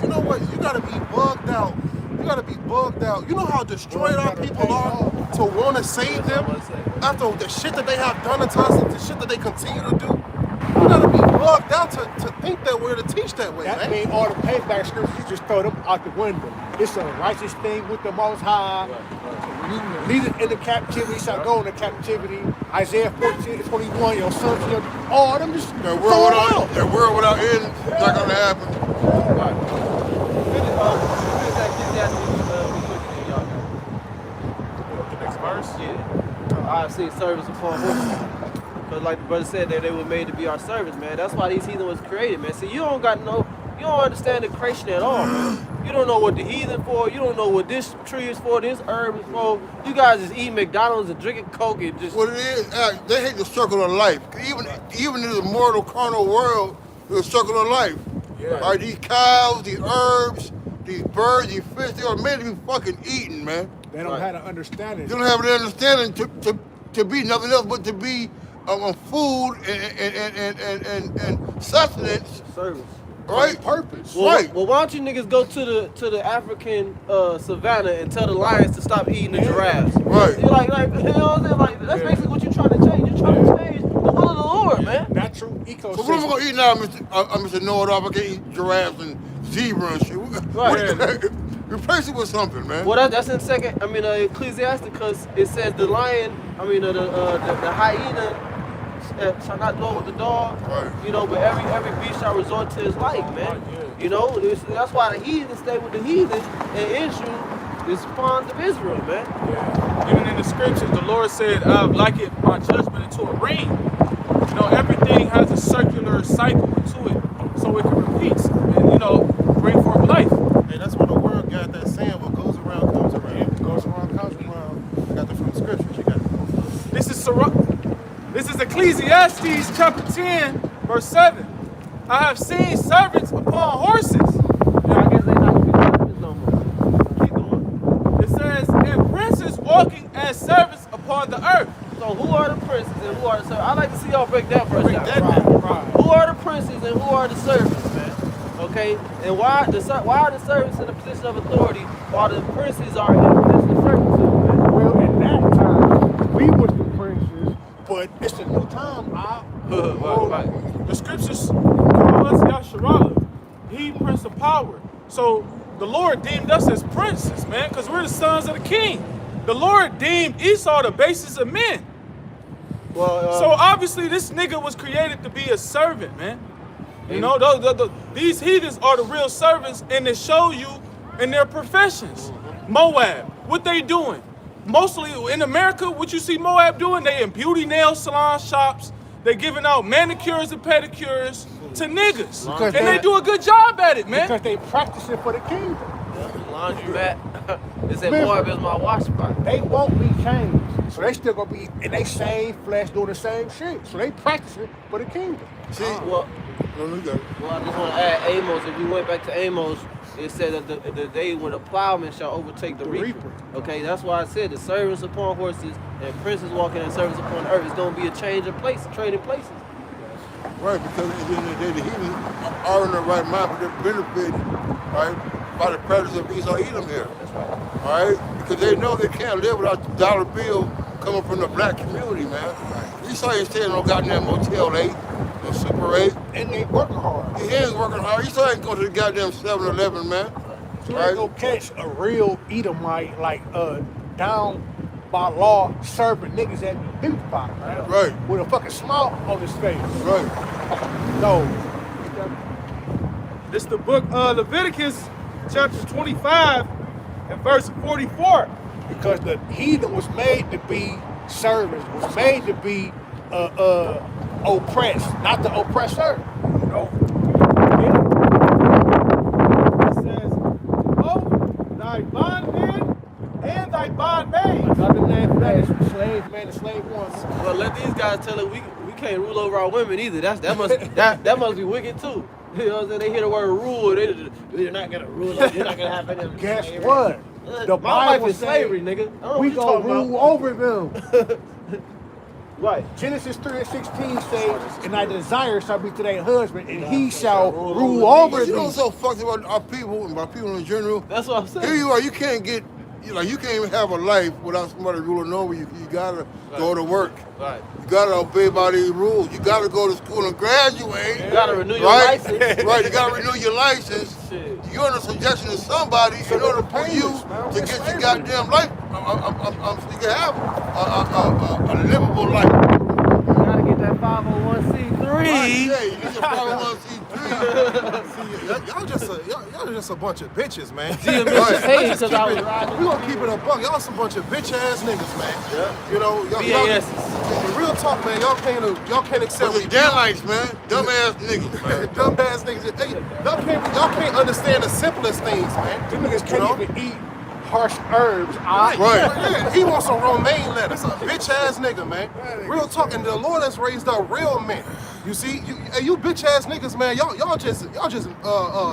You know what? You gotta be bugged out. You gotta be bugged out. You know how destroyed our people are to want to save them after the shit that they have done to us and the shit that they continue to do. You gotta be bugged out to think that way, to teach that way, That man. means all the payback scriptures, you just throw them out the window. It's a righteous thing with the Most High. Lead it into captivity, shall go into captivity. Isaiah 14:21, your sons, your all them just That throw it out. world without end is not gonna happen. The next verse. Yeah. I've seen service upon horses. Because like the brother said, they were made to be our servants, man. That's why these heathen was created, man. See, you don't understand the creation at all, man. You don't know what the heathen for. You don't know what this tree is for, this herb is for. You guys just eat McDonald's and drinking Coke and just... What it is, they hate the circle of life. Even in the mortal carnal world, there's a circle of life. Yeah. All right, these cows, these herbs, these birds, these fish, they are meant to be fucking eaten, man. They don't have an understanding. They don't have an understanding to be nothing else but to be food and sustenance, service. right? Purpose. Well, Right. well, why don't you niggas go to the African savannah and tell the lions to stop eating the giraffes? Right. You're like, you know what I'm saying? Like, that's basically what you're trying to change. You're trying to change the will of the Lord, man. Natural ecosystem. So what am I gonna eat now, Mr. Know-it-all? I can't eat giraffes and zebra and shit. Right. Replace it with something, man. Well, that's in Ecclesiastes, because it says the lion, the hyena shall not dwell with the dog. Right. You know, but every beast shall resort to his like, man. You know, that's why the heathen stay with the heathen, and Israel is fond of Israel, man. Yeah. Even in the scriptures, the Lord said, "I've likened my judgment into a ring." You know, everything has a circular cycle to it, so it can repeat and bring forth life. Hey, that's what the world got that saying, what goes around comes around. What goes around comes around. I got that from the scriptures. You got it. This is Ecclesiastes chapter 10, verse 7. I have seen servants upon horses. I guess they not gonna be servants no more. Keep going. It says, and princes walking as servants upon the earth. So who are the princes and who are the servants? I like to see y'all break that first down. Right. Who are the princes and who are the servants, man? Okay, and why are the servants in a position of authority while the princes are in a position of servitude, man? Well, in that time, we was the princes, but it's a new time. Right. The scriptures call us Yasharala. He prince of power. So the Lord deemed us as princes, man, because we're the sons of the king. The Lord deemed Esau the basis of men. Well, So obviously this nigga was created to be a servant, man. You know, these heathens are the real servants, and they show you in their professions. Moab, what they doing? Mostly in America, what you see Moab doing, they in beauty nail salon shops. They giving out manicures and pedicures to niggas. Because And they- they do a good job at it, man. Because they practice it for the kingdom. laundromat. They said Man. Moab is my wash spot. They won't be changed. So they still gonna be in their same flesh doing the same shit. So they practice it for the kingdom. See, Well, no, look at it. I just want to add Amos. If we went back to Amos, it said that the day when the plowman shall overtake the reaper. Okay, that's why I said the servants upon horses and princes walking and servants upon earth is going to be a change of place, trading places. Right, because at the end of the day, the heathen are in the right mind, but they're benefited, right, by the presence of Esau Edom here. All right? Because they know they can't live without the dollar bill coming from the black community, man. Esau ain't staying no goddamn Motel 8, no Super 8. And they working hard. He is working hard. Esau ain't going to the goddamn 7-Eleven, man. So Right. they go catch a real Edomite, like down by law, serving niggas at the beef spot, man. Right. With a fucking smile on his face. Right. No. This the book of Leviticus, chapter 25 and verse 44. Because the heathen was made to be servants, was made to be oppressed, not the oppressor. You know? It says, "Oh, thy bondman and thy bondmaid." Another name for that is slave man and slave woman. Well, let these guys tell it we can't rule over our women either. That must be wicked too. You know what I'm saying? They hear the word rule, they're not gonna rule. You're not gonna have any. Guess what? The My wife Bible is slavery, says nigga. I don't know we what you gonna talking rule about. over them. Right. Genesis 3:16 says, and thy desire shall be to thy husband, and he shall rule over But you know thee. what's so fucked about our people and by people in general? That's what I'm saying. Here you are, you can't get, you can't even have a life without somebody ruling over you. You gotta go to work. Right. You gotta obey by these rules. You gotta go to school and graduate. You gotta renew your right? license. Right, you gotta renew your license. Shit. You're under subjection to somebody in order for you to get your goddamn life. So you can have a livable life. You gotta get that 501c3. Right, yeah, you need your 501c3. Y'all just a bunch of bitches, man. Hey, because I was riding. We gonna keep it a buck. Y'all some bunch of bitch ass niggas, man. Yeah. You know, y'all real talk, man. Y'all can't accept But the Danites, man, dumbass niggas, man. dumbass niggas. Hey, y'all can't understand the simplest things, man. Them niggas can't even eat harsh herbs. Right. Yeah, he wants some romaine lettuce, a bitch ass nigga, man. Real talk, and the Lord has raised up real men. You see, you bitch ass niggas, man. Y'all just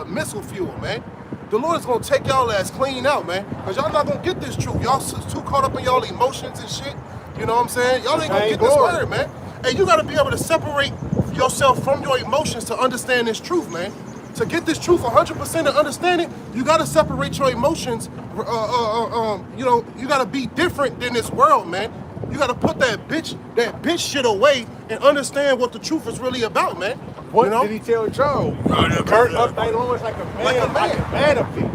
missile fuel, man. The Lord is gonna take y'all ass clean out, man. Cause y'all not gonna get this truth. Y'all too caught up in y'all emotions and shit. You know what I'm saying? Y'all ain't gonna get this word, man. And you gotta be able to separate yourself from your emotions to understand this truth, man. To get this truth 100% and understand it, you gotta separate your emotions. You know, you gotta be different than this world, man. You gotta put that bitch shit away and understand what the truth is really about, man. What you know? did he tell Job? Kurt up thy loins like a man, like a man of thee.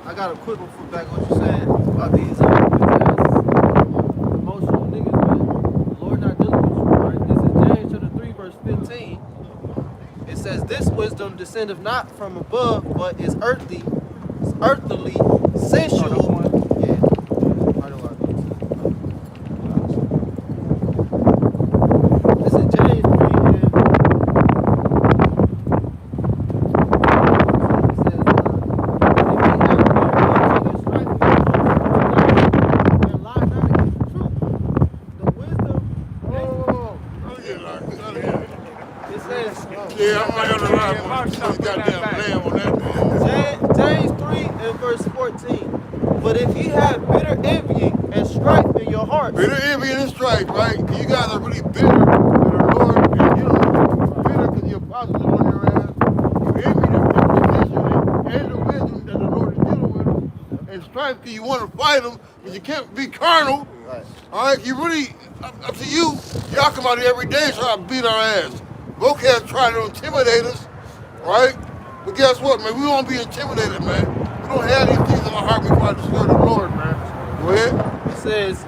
I got a quick one for back what you said about these emotional niggas, man. The Lord not dealing with you, right? This is James chapter 3, verse 15. It says, "This wisdom descendeth not from above, but is earthly, sensual." Yeah. This is James 3 and Yeah, I'm not gonna lie, man. Goddamn lamb on that. James 3 and verse 14. But if ye have bitter envying and strife in your hearts, Bitter envy and strife, right? You guys are really bitter to the Lord, and you know, bitter because the apostles are on your ass. You envy the position and the wisdom that the Lord is dealing with them. And strife because you want to fight them, but you can't be carnal. Right. All right, you really, up to you. Y'all come out here every day and try to beat our ass. Vocab trying to intimidate us, right? But guess what, man? We won't be intimidated, man. We don't have these things in our heart. We try to serve the Lord, man. Go ahead. it says,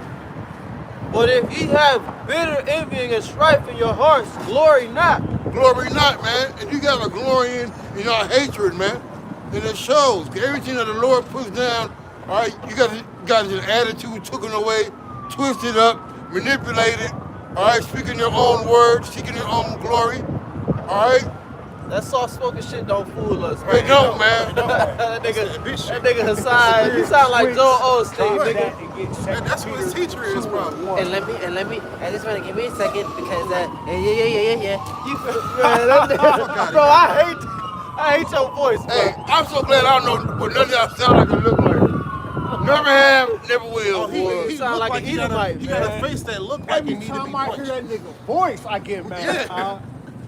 but if ye have bitter envying and strife in your hearts, glory not. Glory not, man. And you got to glory in your hatred, man. And it shows. Everything that the Lord puts down, all right, you got an attitude taken away, twisted up, manipulated, all right, speaking your own words, seeking your own glory, all right? That soft-spoken shit don't fool us, Hey, man. no, man. that nigga Hassan, you sound like Joel Osteen, nigga. And that's what his teacher is, bro. And let me, I just want to give me a second because yeah. You, man, that nigga, bro, I hate your voice, bro. Hey, I'm so glad I don't know what none of y'all sound like and look like. Never have, never will. boy. He sound look like an he got Edomite, he got man. a face that look like he Every need to time be I hear punched. that nigga voice, I get mad.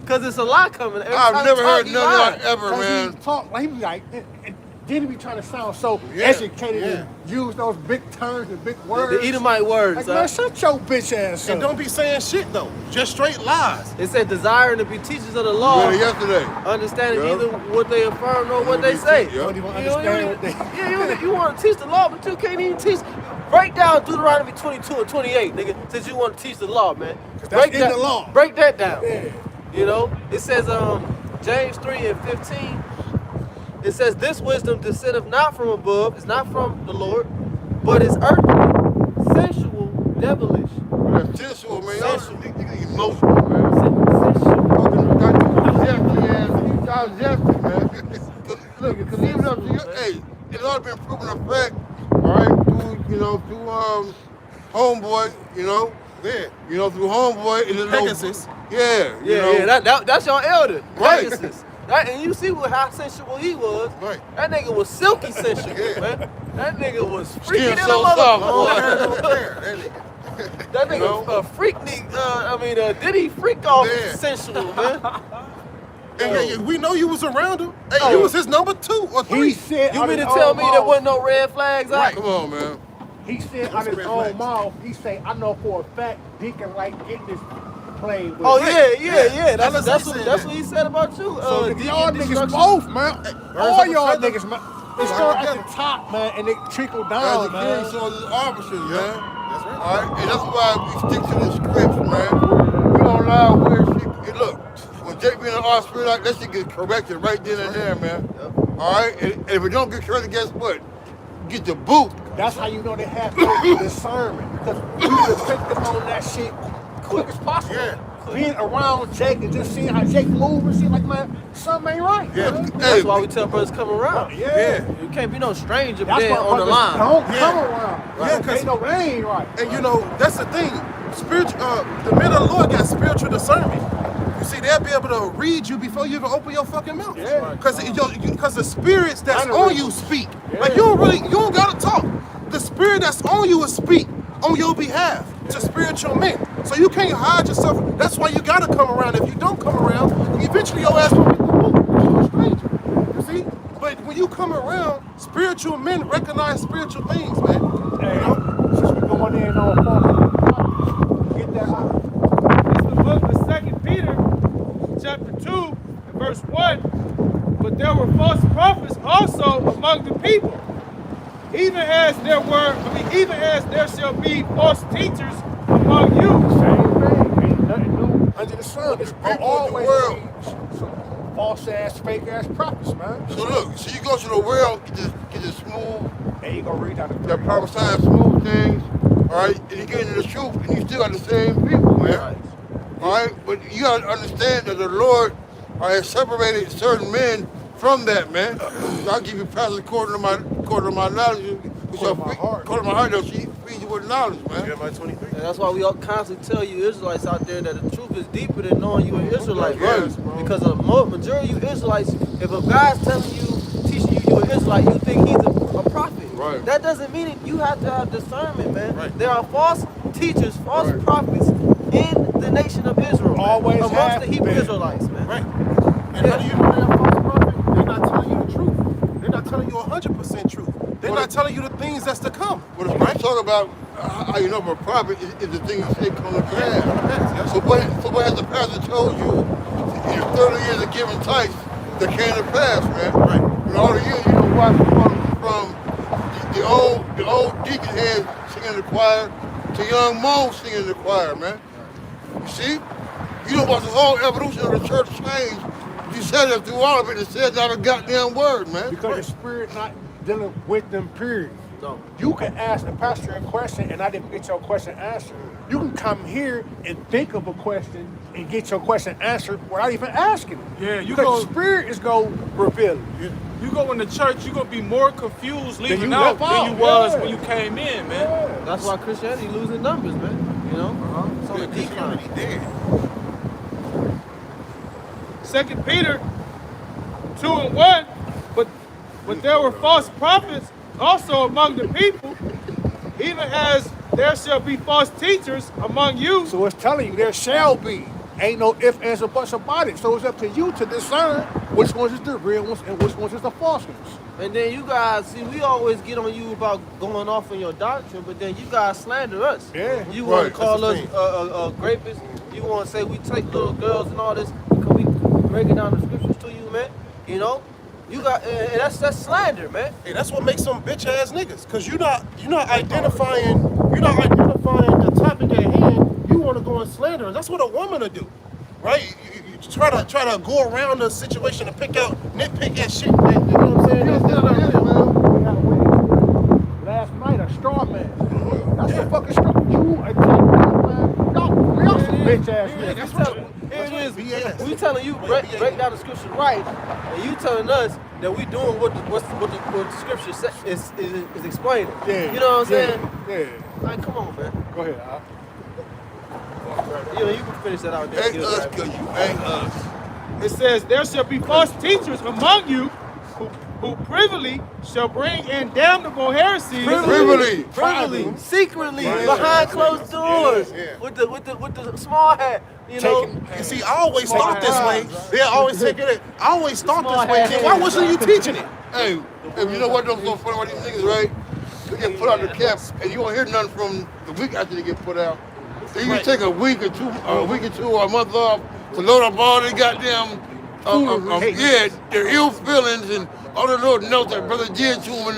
Cause it's a lot coming. Every I've time never he heard talk, none of he y'all ever, Cause man. he talk like he be like, and then he be trying to sound so Yeah, educated yeah. and use those big terms and big lying. words. The Edomite words. Like, man, shut your bitch ass And up. don't be saying shit though. Just straight lies. It said desiring to be teachers of the law, Yeah, yesterday. understanding Yeah. either what they affirm nor what they say. Yeah. Don't even You know, understand what they. Yeah, you want to teach the law, but you can't even teach. Break down Deuteronomy 22 and 28, nigga, since you want to teach the law, man. That's in the law. Break that down. Yeah. You know, it says James 3 and 15. It says this wisdom descendeth not from above, it's not from the Lord, but is earthly, sensual, devilish. That's sensual, man. Y'all niggas emotional, man. Sensual. Y'all zesty, man. Look, because even up to you, hey, it's all been proven a fact, all right, through homeboy, Yeah. through homeboy, and Pegasus. Yeah, Yeah, that's your elder, Right. Pegasus. And you see how sensual he was. Right. That nigga was silky sensual, Yeah. man. That nigga was Skin freaking in so the soft, motherfucker. Long hair, no hair. That nigga. That You know? nigga a freak nigga. Did he freak off Yeah. sensual, man? And yeah, we know you was around him. Hey, you was his number 2 or 3. He said You out mean his to tell own me there mouth- wasn't no red flags out? Come on, man. He said out his own mouth, he say, I know for a fact Deacon like getting this played with. Oh yeah. That's Alizé said that's that. what he said about you. So Deacon y'all niggas Destruction. both, man. All of a y'all feather. niggas, man. It start at the top, man, and it trickle As down, a man. king, so is officers, man. That's right. All right, and that's why we stick to the scripts, man. We don't allow weird shit. Hey, look, when Jake being an officer, like that shit gets corrected right then and there, man. All right, and if it don't get corrected, guess what? Get the boot. That's how you know they have no discernment. Because we would have picked them on that shit quick as possible. Yeah. Being around Jake and just seeing how Jake move and shit, like, man, something ain't right. Yeah. man. That's why we tell brothers come around. Yeah. You can't be no stranger That's there why on the brothers line. don't Yeah. come around. Yeah, 'cause- they know they ain't right. And you know, that's the thing. The men of the Lord got spiritual discernment. You see, they'll be able to read you before you even open your fucking mouth. Yeah. Because the spirits that's I know. on you speak. Like you don't gotta talk. The spirit that's on you will speak on your behalf to spiritual men. So you can't hide yourself. That's why you gotta come around. If you don't come around, eventually your ass will get the boot. You're a stranger. You see? But when you come around, spiritual men recognize spiritual things, man. Hey, since we going in on fucking, get that out. It's the book of 2 Peter, chapter 2, and verse 1. But there were false prophets also among the people, even as there shall be false teachers among you. Same thing. Ain't nothing new under the sun. It's people in the always world. some false ass, fake ass prophets, man. So look, so you go to the world, get this smooth, And you gonna read out the that prophesied smooth things, all right, and you get into the truth, and you still got the same people, man. All right, but you gotta understand that the Lord has separated certain men from that, man. So I'll give you pastor according to my knowledge, according to my heart, though, she feeds you with knowledge, man. Jeremiah 23. And that's why we all constantly tell you Israelites out there that the truth is deeper than knowing you an Israelite, bro. Yes, bro. Because the majority of you Israelites, if a guy's telling you, teaching you an Israelite, you think he's a prophet. Right. That doesn't mean it. You have to have discernment, man. Right. There are false teachers, false prophets in the nation of Israel, man. Always amongst have the Hebrew been. Israelites, man. Right. And how do you know they're a false prophet? They're not telling you the truth. They're not telling you 100% truth. They're not telling you the things that's to come. What if I talk about how you know I'm a prophet is the things that come to pass. So what has the pastor told you in 30 years of giving tithes that came to pass, man? Right. In all the years, you know, watch from the old deacon head singing in the choir to young Mo singing in the choir, man. You see? You know about the whole evolution of the church change. You said it through all of it. It said not a goddamn word, man. because the spirit not dealing with them, period. So, You can ask the pastor a question and I didn't get your question answered. You can come here and think of a question and get your question answered without even asking it. Yeah, you because go- the spirit is going to reveal it. You go in the church, you're going to be more confused leaving you out left than out, you was yeah. when you came in, man. that's why Christianity losing numbers, man. You know? It's on the decline. Christianity dead. 2 Peter 2 and 1. But there were false prophets also among the people, even as there shall be false teachers among you. So it's telling you there shall be. Ain't no ifs, ands, or buts about it. So it's up to you to discern which ones is the real ones and which ones is the false ones. And then you guys, see, we always get on you about going off on your doctrine, but then you guys slander us. Yeah. You want Right, to call that's us the grapists. You want to say we take little girls and all this because we breaking down the scriptures to you, man. You know? You got, and that's slander, man. Hey, that's what makes them bitch ass niggas. Cause you're not identifying the topic at hand. You want to go and slander us. That's what a woman will do, right? You try to go around the situation and nitpick at shit. You know what I'm saying? That's not We had a win last night, a straw man. That's a fucking straw. You attack man. Y'all, we all some bitch ass Yeah, niggas. here it is. BS. We telling you break down the scripture right, and you telling us that we doing what the scripture is explaining. Yeah. You know what I'm saying? Yeah. Like, come on, man. Go ahead, Al. You know, you can finish that out there. Ain't us because you ain't us. It says, there shall be false teachers among you who privily shall bring in damnable heresies. Privily. secretly, behind closed doors, with the small hat, you know. You see, I always thought this way. They always take it. I always thought this way. Then why wasn't you teaching it? Hey, if you know what don't so funny about these niggas, right? They get put out the camp, and you won't hear nothing from the week after they get put out. They usually take a week or two or a month off to load up all their goddamn, their ill feelings and all the little notes that brother did to them, and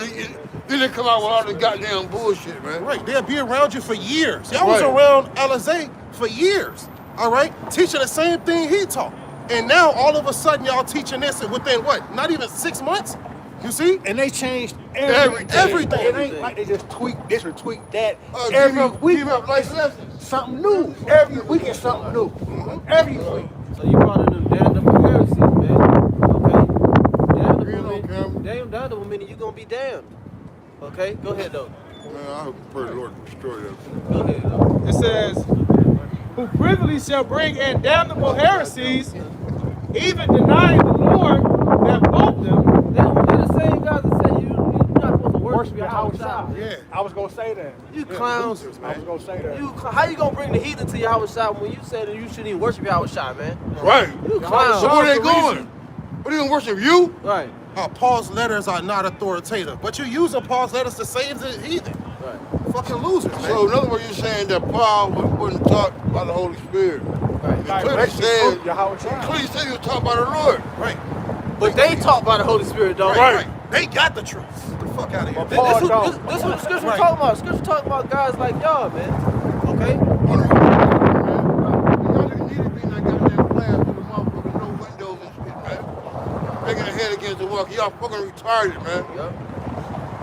then they come out with all the goddamn bullshit, man. Right, they'll be around you for years. Y'all was around Alizé for years, all right? Teaching the same thing he taught. And now, all of a sudden, y'all teaching this within what? Not even 6 months? You see? And they changed Everything. It ain't like they just tweak this or tweak that. Every Every week, give up nice lessons. something new. Every week is something new. Every week. So you brought in them damnable heresies, man. Okay? Damnable meaning you gonna be damned. Okay? Go ahead, though. Man, I prefer the Lord to destroy them. Go ahead, though. It says, who privily shall bring in damnable heresies, even denying the Lord that bought them. They're the same guys that say you're not supposed to worship your house shop. Yeah, I was gonna say that. You clowns. I was gonna say that. How you gonna bring the heathen to your house shop when you said that you shouldn't even worship your house shop, man? Right. You clowns. So where they going? What, they gonna worship you? Right. Paul's letters are not authoritative, but you're using Paul's letters to save the heathen. Right. Fucking losers, man. So in other words, you're saying that Paul wasn't taught by the Holy Spirit. Right. He clearly said, Yahweh clearly said he was taught by the Lord. Right. But they taught by the Holy Spirit, though. Right. They got the truth. Get the fuck out of here. This is what the scripture talking about. Scripture talking about guys like y'all, man. Okay? Y'all niggas need to be in that goddamn class with the motherfucking no windows and shit, man. Making a head against the wall. Y'all fucking retarded, man. Yup.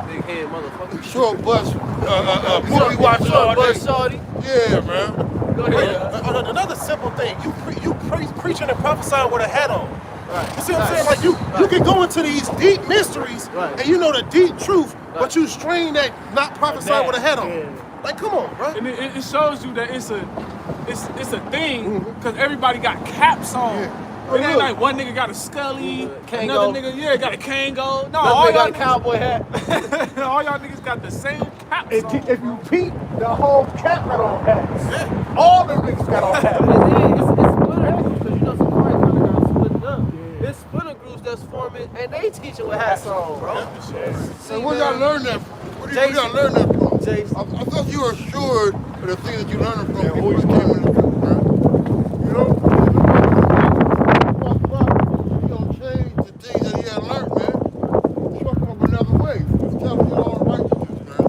Big head motherfucker. Short bus, movie watch all Short bus day. shorty. Yeah, man. Go Wait, ahead. another simple thing. You preaching and prophesying with a hat on. Right. You see what I'm saying? Like you can go into these deep mysteries and you know the deep truth, but you strain that not prophesying with a hat on. Like, come on, bro. And it shows you that it's a thing because everybody got caps on. It ain't like one nigga got a Scully, another nigga got a Kango. No, all got y'all a cowboy hat. all y'all niggas got the same caps on. If you peep, the whole camp got on hats. All them niggas got on hats. It's splinter groups because you know some party kind of got split up. It's splinter groups that's forming and they teaching with hats on, bro. So where y'all learn that from? Where y'all learn that from? I thought you were assured of the things that you learned from before you came in the truth, man. You know? You don't change the things that he had learned, man. Struck him up another way. Tell him all righteousness, man.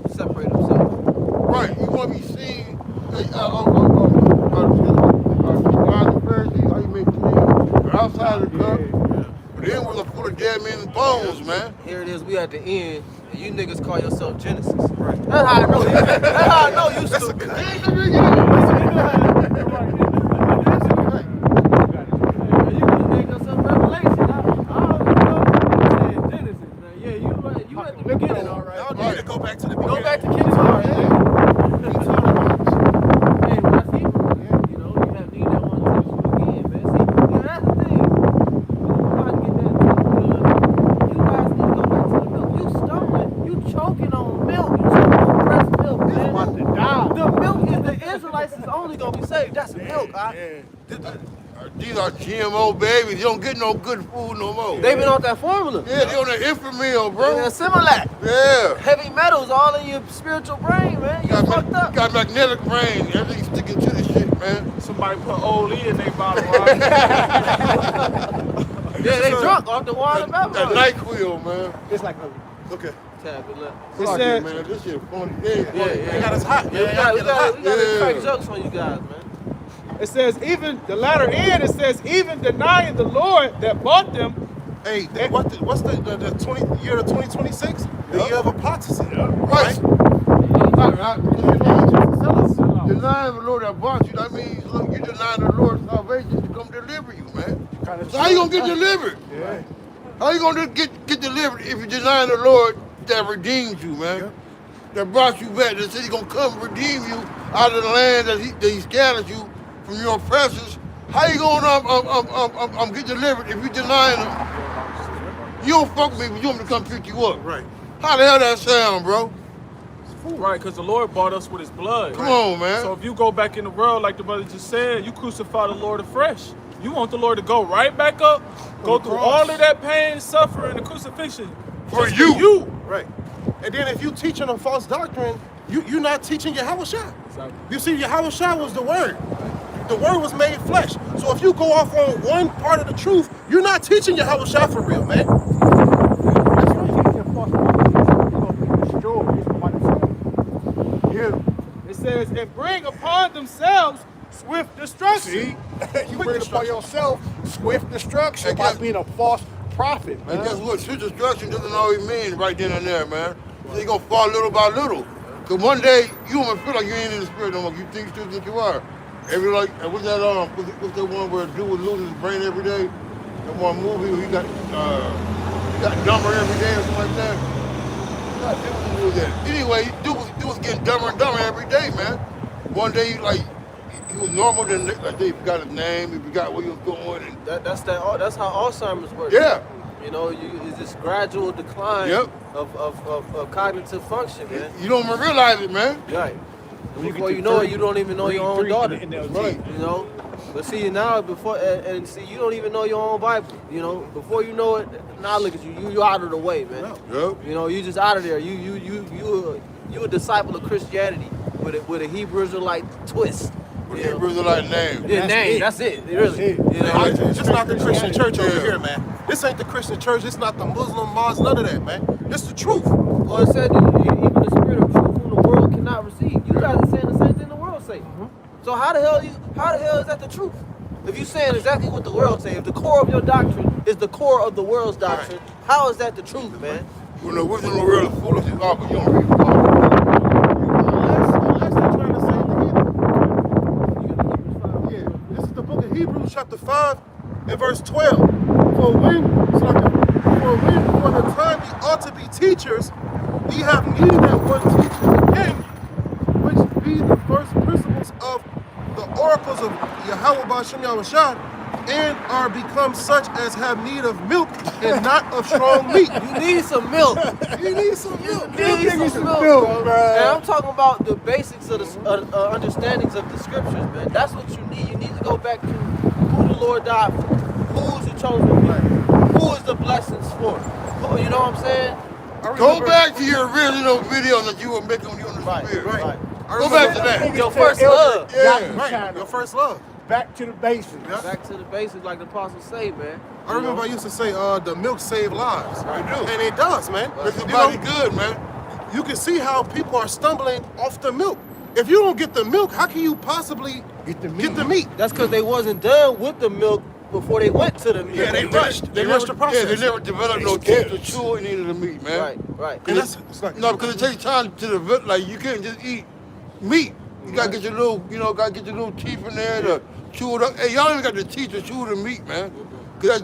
Separate himself. Right. You want to be seen by the Pharisees, how you make the name. Outside of the cup. But then we're full of dead men's bones, man. Here it is, we at the end, and you niggas call yourself Genesis. Right. That's how I know you. That's how I know you stupid. You can make yourself Revelation. I don't know. Genesis, man. Yeah, you at the beginning, all right. Y'all need to go back to the beginning. Go back to kindergarten. Hey, when I see you know, you have need that one to teach you again, man. See, that's the thing. You got to get that because you guys need to go back to the milk. You stumbling, you choking on milk, you choking on breast milk, man. The milk is the Israelites is only gonna be saved. That's milk, These are GMO babies. You don't get no good food no more. They been on that formula. Yeah, they on that inframeal, bro. They Similac. Yeah. Heavy metals all in your spiritual brain, man. You fucked up. Got magnetic brain. Everything's sticking to the shit, man. Somebody put Old Lee in their bottle, right? Yeah, they drunk off the water That vapor. NyQuil, man. It's like Okay. Tab it left. Fuck said- it, man. This shit funny. Yeah, Yeah. They got us hot. Yeah, we got Yeah. crack jokes on you guys, man. It says even the latter end. It says even denying the Lord that bought them. Hey, what's the 20 year of 2026? The year of apostasy. Right. Denying the Lord that bought you, that means, look, you denying the Lord's salvation to come deliver you, man. So how you gonna get delivered? Yeah. How you gonna get delivered if you denying the Lord that redeemed you, man? That brought you back, that said he's gonna come redeem you out of the land that he scattered you from your oppressors. How you gonna get delivered if you denying him? You don't fuck with me, but you want me to come pick you up. Right. How the hell that sound, bro? Right, because the Lord bought us with his blood. Come on, man. So if you go back in the world, like the brother just said, you crucify the Lord afresh. You want the Lord to go right back up, go through all of that pain, suffering, the crucifixion. For just you. Right. And then if you teaching a false doctrine, you're not teaching Yahweh Shah. Exactly. You see, Yahweh Shah was the word. The word was made flesh. So if you go off on one part of the truth, you're not teaching Yahweh Shah for real, man. That's right. It says, and bring upon themselves swift destruction. See, you bring it upon yourself swift destruction And by guess- being a false prophet, And man. guess what? Swift destruction doesn't always mean right then and there, man. So you're gonna fall little by little. Cause one day you won't feel like you ain't in the spirit no more. You think still think you are. Every what's that what's that one where a dude was losing his brain every day? That one movie where he got dumber every day or something like that. God, dude was that. Anyway, dude was getting dumber and dumber every day, man. One day he was normal, then like they forgot his name, he forgot where he was going, and That's how Alzheimer's works. yeah. You know, it's this gradual decline Yep. of cognitive function, man. You don't even realize it, man. Right. When you Before get you to know it, 30, you don't even know your own 33 daughter. in the Right. You know, but see now and see you don't even know your own Bible. You know, before you know it, now look at you. You out of the way, man. Yep. You know, you just out of there. You a disciple of Christianity with a Hebrew Israelite twist. But You know? Hebrews are like names. Yeah, That's name. it. That's it. Really. it. You know, It's just not the Christian church over Yeah. here, man. This ain't the Christian church. It's not the Muslim mosque. None of that, man. This the truth. well, it said that even the spirit of truth whom the world cannot receive. You guys are saying the same thing the world say. So how the hell is that the truth? If you saying exactly what the world say, if the core of your doctrine is the core of the world's doctrine, how is that the truth, man? When the wisdom of the world is foolish, it's all, but you don't read the Bible. Unless they're trying to save the Hebrew. Yeah, this is the book of Hebrews, chapter 5, and verse 12. For the time ye ought to be teachers, ye have need that one teacher again, which be the first principles of the oracles of Yahweh Ba'ashem Yahushua, and are become such as have need of milk and not of strong meat. You need some milk. You need some milk. You need some milk, bro. And I'm talking about the basics of the understandings of the scriptures, man. That's what you need. You need to go back to who the Lord died for, who is the chosen one, who is the blessings for. You know what I'm saying? Go back to your original video that you were making when you were in the Right, spirit. right. Go back to that. Your first love. Yeah. Right, your first love. Back to the basics. Back to the basics, like the apostles say, man. I remember I used to say, the milk saved lives. I do. And it does, man. Makes You your know, body good, man. you can see how people are stumbling off the milk. If you don't get the milk, how can you possibly Get the get the meat? That's because they wasn't done with the milk before they went to the meat. Yeah, they rushed. They rushed the process. Yeah, they never developed no teeth to chew and eat the meat, man. Right, right. And that's it's like, No, because it takes time to develop. Like, you can't just eat meat. You gotta get your little, gotta get your little teeth in there to chew it up. Hey, y'all even got the teeth to chew the meat, man. Because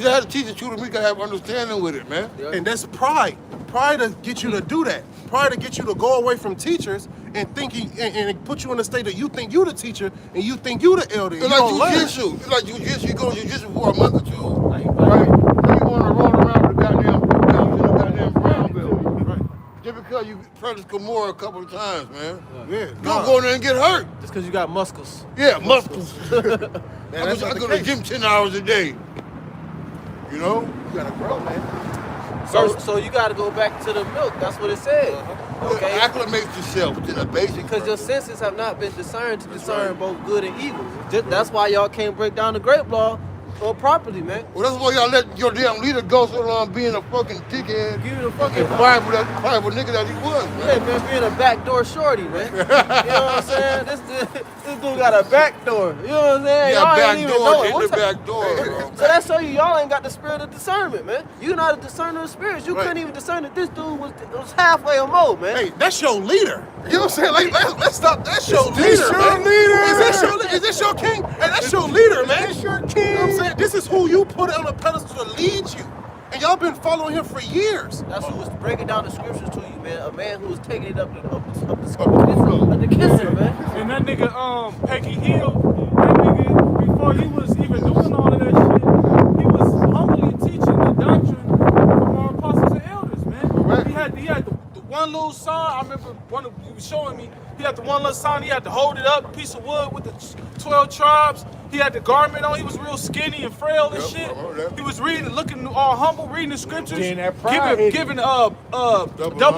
I had the teeth to chew the meat, gotta have understanding with it, man. and that's pride. Pride to get you to do that. Pride to get you to go away from teachers and thinking and put you in a state that you think you the teacher and you think you the elder. And It's you like don't learn. jujitsu. It's like jujitsu. You go to jujitsu for a month or two, right? Then you want to roll around with the goddamn brown belt. Right. Just because you practice Kimura a couple of times, man. Yeah. Don't go in there and get hurt. Just because you got muscles. Yeah, muscles. Man, I that's not go the to the case. gym 10 hours a day. You know? You gotta grow, man. So you got to go back to the milk. That's what it said. Okay. Acclimate yourself to the basics. Because your senses have not been discerned to discern both good and evil. That's why y'all can't break down the grape law properly, man. Well, that's why y'all let your damn leader go so long being a fucking dickhead. Give you the fucking And Bible nigga that he was, Yeah, man. man, being a backdoor shorty, man. You know what I'm saying? This dude got a back door. You know what I'm saying? Yeah, Y'all back ain't even door know it. in What's the that- back door, bro. So that show you y'all ain't got the spirit of discernment, man. You're not a discerner of spirits. You Right. couldn't even discern that this dude was halfway or more, man. Hey, that's your leader. You know what I'm saying? Like, let's stop. That's your this leader, your man. leader? Is this your king? Hey, that's your leader, man. This your You know what I'm king? saying? This is who you put on a pedestal to lead you. And y'all been following him for years. That's who was breaking down the scriptures to you, man. A man who was taking it up the kisser, man. And that nigga, Peggy Hill, that nigga, before he was even doing all of that shit, he was humbly teaching the doctrine one little sign. I remember one of you was showing me. He had the one little sign. He had to hold it up, a piece of wood with the 12 tribes. He had the garment on. He was real skinny and frail and shit. He was reading, looking all humble, reading the scriptures, Then that pride giving double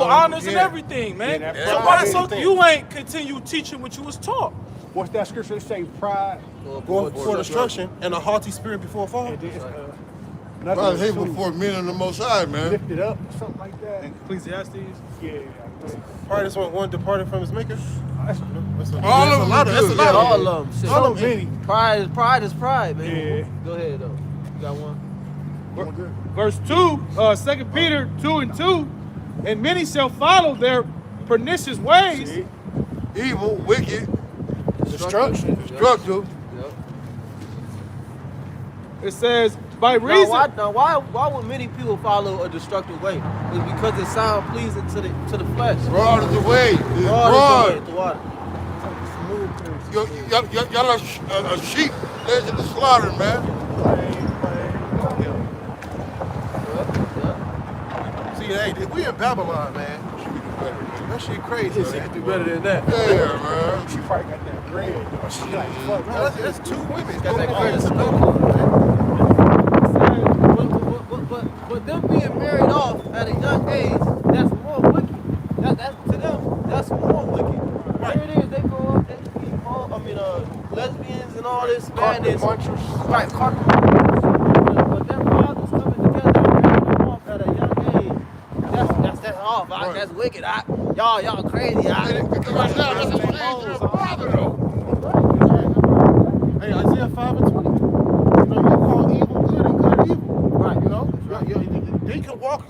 honors and everything, man. Then that So pride why hit so them. you ain't continue teaching what you was taught? What's that scripture that say? Pride. Going before destruction and a haughty spirit before a fall. And then, Pride nothing hate to before men of the Most High, man. lift it up, something like that. Ecclesiastes. Yeah. Pride is when one departed from his maker. That's All of them That's good. a lot of All of them. Shit. so many. Pride is pride, man. Yeah. Go ahead though. You got one. Verse 2, 2 Peter 2:2, and many shall follow their pernicious ways. See? Evil, wicked, Destruction. destructive. Yep. It says, by Now reason. why would many people follow a destructive way? It's because it sounds pleasing to the flesh. Broad is the way. It's Broad broad. is the way, the water. Y'all are a sheep led to the slaughter, man. See, hey, we in Babylon, man. That shit crazy, man. Do better than that. Yeah, man. She probably got that bread. She like, fuck. That's two women. Got that credit. But them being married off at a young age, that's more wicked. That's to them, that's more wicked. Here it is, they grow up, they be all, lesbians and all this madness. Right, carpet munchers. But their fathers coming together and marrying them off at a young age. That's off. Right. That's wicked. Y'all crazy. Because right now, that's a shame to the father, though. Hey, Isaiah 5:20. You know, you call evil good and good evil. Right. You know, they can walk.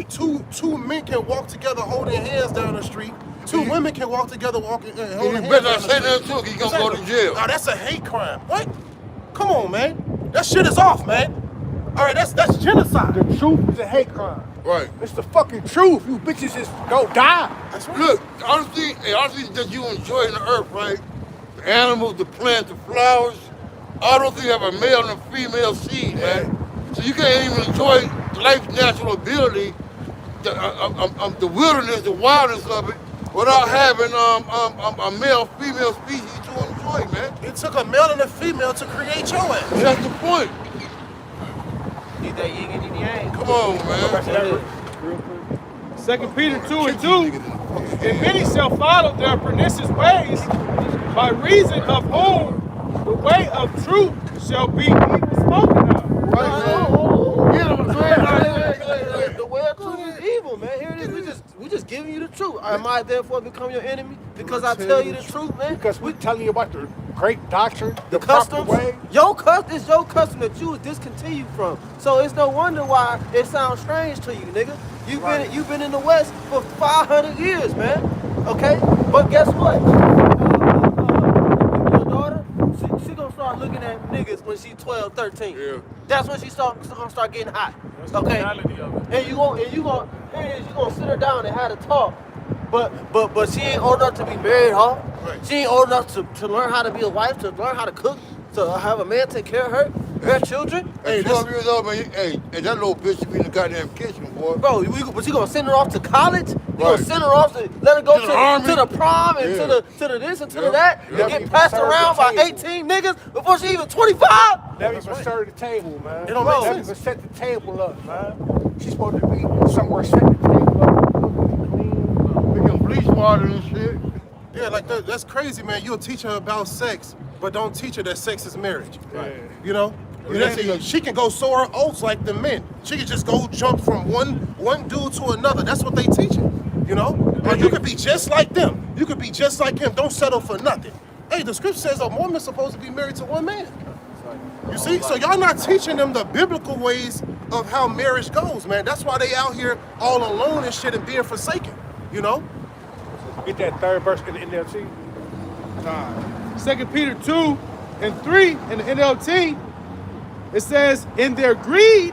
Two men can walk together holding hands down the street. Two women can walk together holding You hands. better down not the say street. nothing to him, he's gonna go to jail. Nah, that's a hate crime. What? Come on, man. That shit is off, man. All right, that's genocide. The truth is a hate crime. Right. It's the fucking truth. You bitches just don't die. That's right. Look, honestly that you enjoy the earth, right? The animals, the plants, the flowers. All those things have a male and a female seed, man. So you can't even enjoy life's natural ability, the wilderness, the wildness of it, without having a male, female species to enjoy, man. It took a male and a female to create your ass. That's the point. Need that yin and yang. Come on, man. 2 Peter 2:2, and many shall follow their pernicious ways, by reason of whom the way of truth shall be evil spoken of. The way of truth is evil, man. Here it is. We just giving you the truth. Am I therefore become your enemy because I tell you the truth, man? Because we're telling you about the great doctrine, The proper customs, way. it's your custom that you was discontinued from. So it's no wonder why it sounds strange to you, nigga. You've been in the West for 500 years, man. Okay, but guess what? Your daughter, she gonna start looking at niggas when she's 12, 13. Yeah. That's when she's gonna start getting hot. Okay, reality of it. and you gonna sit her down and have a talk. But she ain't old enough to be married, huh? Right. She ain't old enough to learn how to be a wife, to learn how to cook, to have a man take care of her children. Hey, 12 years old, man. And that little bitch should be in the goddamn kitchen, boy. Bro, but you gonna send her off to college? You gonna Right. send her off to let her go To the army? to the prom and Yeah. to the this and to the Yeah. that Yeah. and get passed around by 18 niggas before she even 25? Never even serve the table, man. It don't make Never sense. even set the table up, man. She's supposed to be somewhere setting the table up, clean. We can bleach water and shit. Yeah, like that's crazy, man. You'll teach her about sex, but don't teach her that sex is marriage. Right. You know? She can go sow her oats like the men. She can just go jump from one dude to another. That's what they teach her. You know? And you could be just like them. You could be just like him. Don't settle for nothing. Hey, the scripture says a woman's supposed to be married to one man. You see? So y'all not teaching them the biblical ways of how marriage goes, man. That's why they out here all alone and shit and being forsaken. You know? Get that third verse in the NLT. 2 Peter 2:3 in the NLT, it says, in their greed,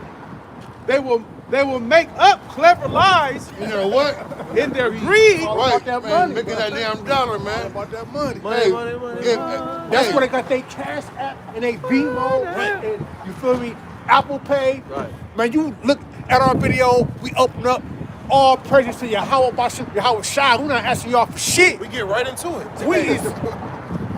they will make up clever lies. You know what? In their greed, Right, that man. money, Making that damn dollar, man. About that money. Hey, Money. That's hey, where they got their Cash App and they Venmo. And you feel me? Apple Pay. Right. Man, you look at our video, we open up all praises to Yahweh Bashim, Yahweh Shai. We're not asking y'all for shit. We get right into it. We is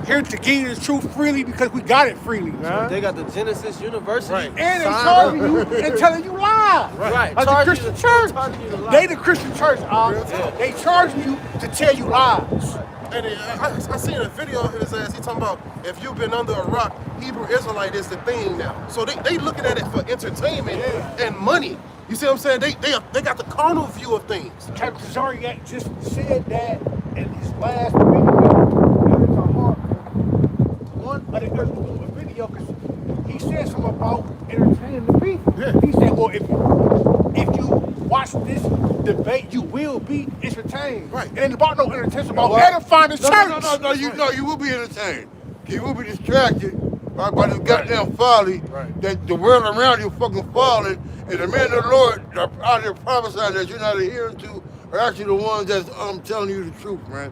here to give you the truth freely because we got it freely, man. They got the Genesis University. Right. And they signed charging up. you and telling you lies. Right. Like the Charging Christian you- church. charging you to lie. They the Christian church, Yeah. They charging you to tell you lies. And I seen a video of his ass. He talking about if you've been under a rock, Hebrew Israelite is the thing now. So they looking at it for entertainment and money. You see what I'm saying? They got the carnal view of things. Captain Zariak just said that in his last video. One of the video, because he said something about entertaining the people. Yeah. He said, well, if you watch this debate, you will be entertained. Right. It ain't about no entertainment, it's about edifying the church. No, you will be entertained. You will be distracted by this goddamn folly that the world around you fucking falling, and the men of the Lord that are out there prophesying that you're not adhering to are actually the ones that's telling you the truth, man.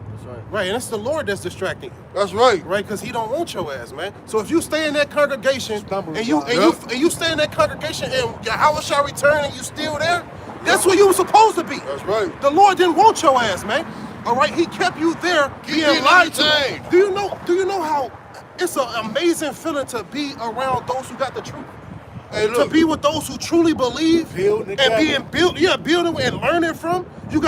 Right, and it's the Lord that's distracting you. That's right. Right, because He don't want your ass, man. So if you stay in that congregation and you stay in that congregation and Yahweh shall return and you still there, that's where you were supposed to be. That's right. The Lord didn't want your ass, man. All right, He kept you there being being lied to. entertained. Do you know how it's an amazing feeling to be around those who got the truth? Hey, To look. be with those who truly believe Building and being together. building and learning from. You're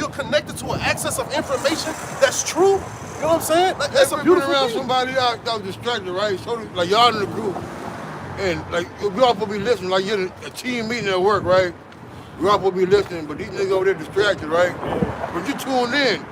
connected to an access of information that's true. You know what I'm saying? Like, that's a Been beautiful around thing. somebody that was distracted, right? So like y'all in the group, and like we all supposed to be listening. Like you're in a team meeting at work, right? We all supposed to be listening, but these niggas over there distracted, right? But you tuned in.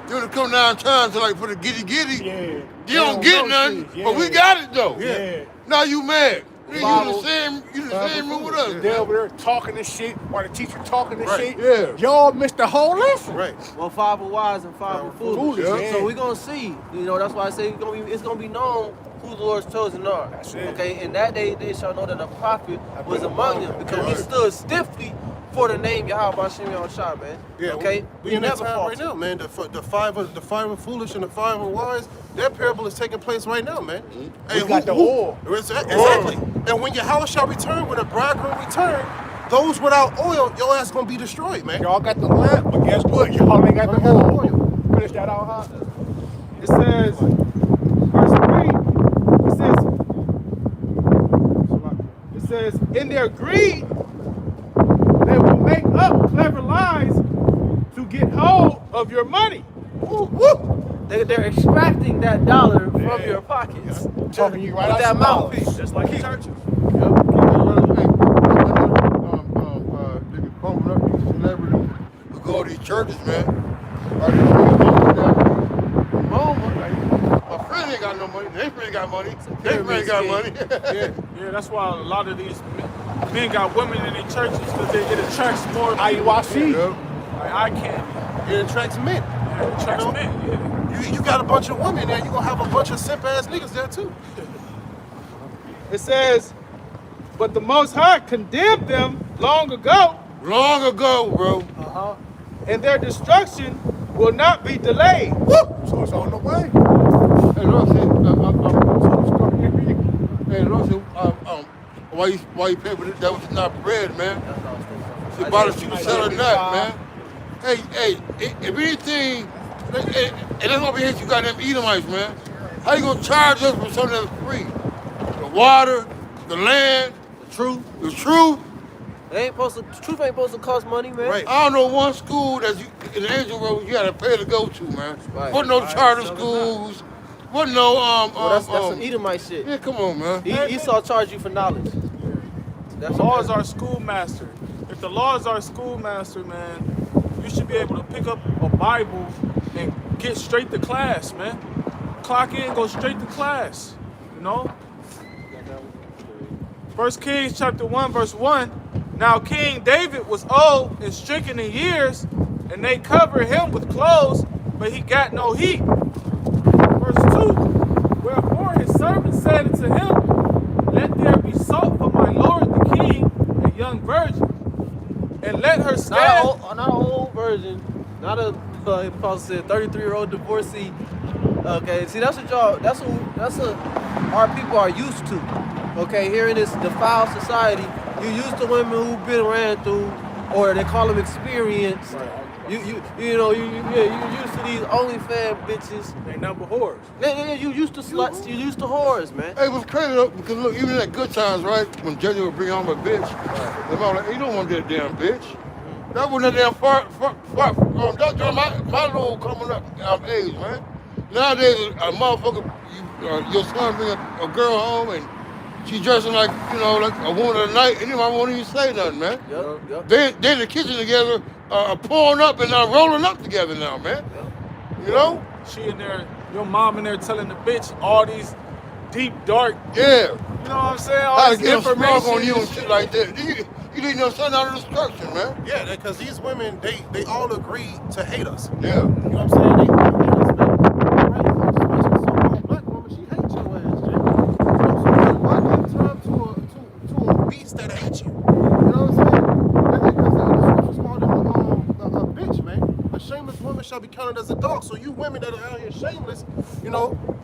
You want to come downtown to like for the giddy. Yeah. You don't get know nothing, shit. but we Yeah. got it though. Yeah. Now you mad? You Follow. in the same room with us. They over there talking this shit while the teacher talking this Right. shit. Yeah. Y'all missed the whole lesson. Right. Well, 5 are wise and 5 are foolish. Foolish, yeah. So we're gonna see. You know, that's why I say it's gonna be known who the Lord's chosen are. That's it. Okay, in that day they shall know that a prophet was among them because he stood stiffly for the name Yahweh Bashim Shah, man. Yeah. Okay, We he in that never time right faltered. now, man. The five are foolish and the 5 are wise. That parable is taking place right now, man. Hey, We got the oil. Exactly. And when Yahweh shall return, when the bridegroom return, those without oil, your ass gonna be destroyed, man. Y'all got the lamp, but guess what? Y'all ain't got the oil. Finish that out, huh? It says, verse 3, it says, in their greed, they will make up clever lies to get hold of your money. Woo, woo. They're extracting that dollar from your pockets. Talking you right With out that your mouth. mouthpiece. Just like churches. They be pumping up these celebrities who go to these churches, man. My friend ain't got no money. Their friend got money. Their friend got money. Yeah, that's why a lot of these men got women in their churches because it attracts more people. IUIC. Like eye candy. It attracts men. It attracts You know? men, yeah. You got a bunch of women there, you gonna have a bunch of simp ass niggas there too. It says, but the Most High condemned them long ago, Long ago, bro. and their destruction will not be delayed. So it's on the way. Hey, look, why you pay for this? That was not bread, man. It's about if you sell or not, man. Hey, if anything, and that's gonna be hit you goddamn Edomites, man. How you gonna charge us for something that's free? The water, the land, the truth. The truth ain't supposed to cost money, man. Right. I don't know one school that's in the Angel Road you gotta pay to go to, man. Right. Wasn't no charter schools. Wasn't no Well, that's some Edomite shit. yeah, come on, man. Esau charge you for knowledge. The law is our schoolmaster. If the law is our schoolmaster, man, you should be able to pick up a Bible and get straight to class, man. Clock in, go straight to class, you know? 1 Kings chapter 1, verse 1. Now King David was old and stricken in years, and they covered him with clothes, but he got no heat. Verse 2. Wherefore his servant said unto him, let there be sought for my lord the king a young virgin, and let her stand. Not an old virgin, not a Apostle said 33-year-old divorcee. Okay, see that's what our people are used to. Okay, here in this defiled society, you used to women who've been ran through, or they call them experienced. You know you used to these OnlyFans bitches. They number whores. Yeah, you used to sluts. You used to whores, man. Hey, it was crazy though, because look, even at good times, right? When Judge would bring home a bitch, the mom like, hey, you don't want that damn bitch. That wasn't that damn far. That's my little coming up age, man. Nowadays, a motherfucker, your son bring a girl home and she dressing like, like a woman of the night, and anybody won't even say nothing, man. Yep. They in the kitchen together, pouring up and rolling up together now, man. You know? She in there, your mom in there telling the bitch all these deep, dark, Yeah. you know what I'm saying? All How to this get them smug information on you and and shit like that. You leading your son out of destruction, man. Yeah, because these women, they all agree to hate us. Yeah. You know what I'm saying? They all hate us, man. Right? Especially the so-called black woman, she hates your ass, Jay. So why give time to a beast that hates you? You know what I'm saying? Because the scriptures called him a bitch, man. A shameless woman shall be counted as a dog. So you women that are out here shameless,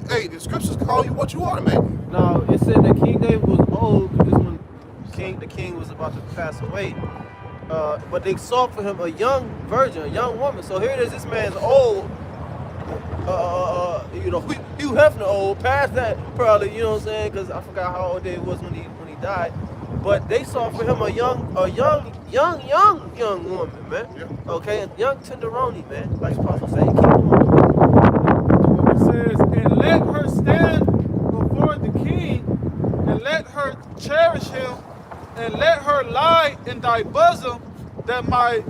hey, the scriptures call you what you are, man. Now it said that King David was old because when the king was about to pass away. But they sought for him a young virgin, a young woman. So here it is, this man's old. Hugh Hefner old, past that probably, you know what I'm saying? Because I forgot how old David was when he died. But they sought for him a young woman, man. Yeah. Okay, a young tenderoni, man. Like Apostle say, keep on. it says, and let her stand before the king, and let her cherish him, and let her lie in thy bosom, that my